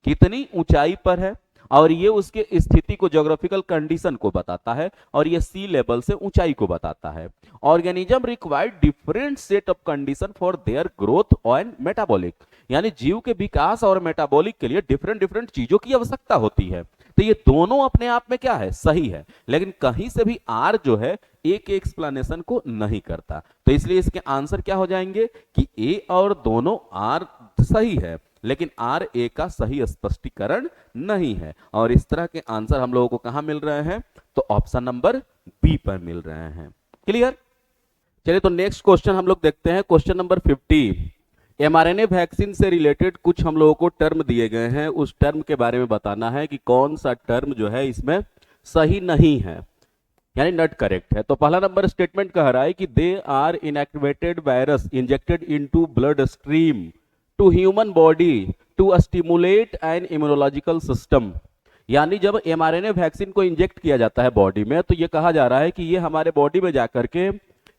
कितनी ऊंचाई पर है, और ये उसके स्थिति को, ज्योग्राफिकल कंडीशन को बताता है और ये सी लेवल से ऊंचाई को बताता है। Organism require different set of condition for their growth and metabolic, यानी जीव के विकास और मेटाबॉलिक के लिए डिफरेंट डिफरेंट चीजों की आवश्यकता होती है। तो ये दोनों अपने आप में क्या है? सही है, लेकिन कहीं से भी आर जो है एक एक्सप्लेनेशन को नहीं करता। तो इसलिए इसके आंसर क्या हो जाएंगे कि ए और दोनों आर सही है, लेकिन आर ए का सही स्पष्टीकरण नहीं है। और इस तरह के आंसर हम लोगों को कहां मिल रहे हैं? तो ऑप्शन नंबर बी पर मिल रहे हैं। क्लियर? चलिए तो नेक्स्ट क्वेश्चन हम लोग देखते हैं, क्वेश्चन नंबर 50। एमआरएनए वैक्सीन से रिलेटेड कुछ हम लोगों को टर्म दिए गए हैं, उस टर्म के बारे में बताना है कि कौन सा टर्म जो है इसमें सही नहीं है, यानी नॉट करेक्ट है। तो पहला नंबर स्टेटमेंट कह रहा है कि they are inactivated virus injected into blood stream to human body to stimulate an immunological system, यानी जब एमआरएनए वैक्सीन को इंजेक्ट किया जाता है बॉडी में तो ये कहा जा रहा है कि ये हमारे बॉडी में जाकर के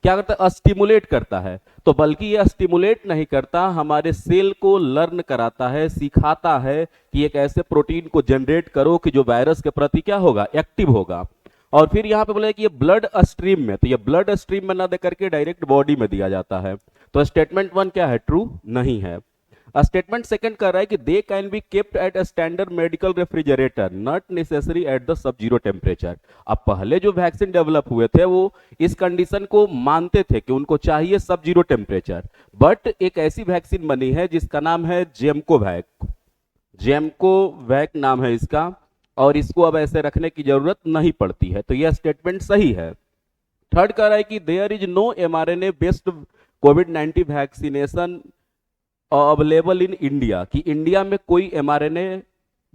क्या करता है? स्टिमुलेट करता है। तो बल्कि ये स्टिमुलेट नहीं करता, हमारे सेल को लर्न कराता है, सिखाता है कि एक ऐसे प्रोटीन को जनरेट करो कि जो वायरस के प्रति क्या होगा? एक्टिव होगा। और फिर यहाँ पे बोला कि ये ब्लड स्ट्रीम में, तो ये ब्लड स्ट्रीम में ना दे करके डायरेक्ट बॉडी में दिया जाता है। तो स्टेटमेंट 1 क्या है? ट्रू नहीं है। स्टेटमेंट सेकंड कर रहा है कि they can be kept at standard medical refrigerator not necessary at the sub zero temperature. अब पहले जो वैक्सीन डेवलप हुए थे वो इस कंडीशन को मानते थे कि उनको चाहिए सब जीरो टेम्परेचर, बट एक ऐसी वैक्सीन बनी है जिसका नाम है जेमकोवैक, जेमकोवैक नाम है इसका, और इसको अब ऐसे रखने की जरूरत नहीं पड़ती है। तो यह स्टेटमेंट सही है। थर्ड कह रहा है कि there is no mRNA based कोविड-19 वैक्सीनेशन अवेलेबल इन इंडिया, कि इंडिया में कोई एमआरएनए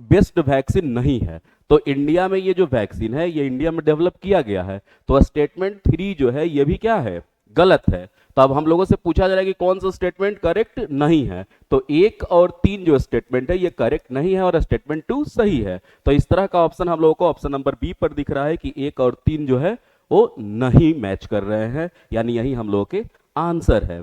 बेस्ड वैक्सीन नहीं है। तो इंडिया में ये जो वैक्सीन है ये इंडिया में डेवलप किया गया है। तो स्टेटमेंट 3 जो है ये भी क्या है? गलत है। तो अब हम लोगों से पूछा जा रहा है कि कौन सा स्टेटमेंट करेक्ट नहीं है। तो 1 और 3 जो स्टेटमेंट है ये करेक्ट नहीं है और स्टेटमेंट 2 सही है। तो इस तरह का ऑप्शन हम लोगों को ऑप्शन नंबर बी पर दिख रहा है कि 1 और 3 जो है वो नहीं मैच कर रहे हैं, यानी यही हम लोगों के आंसर है।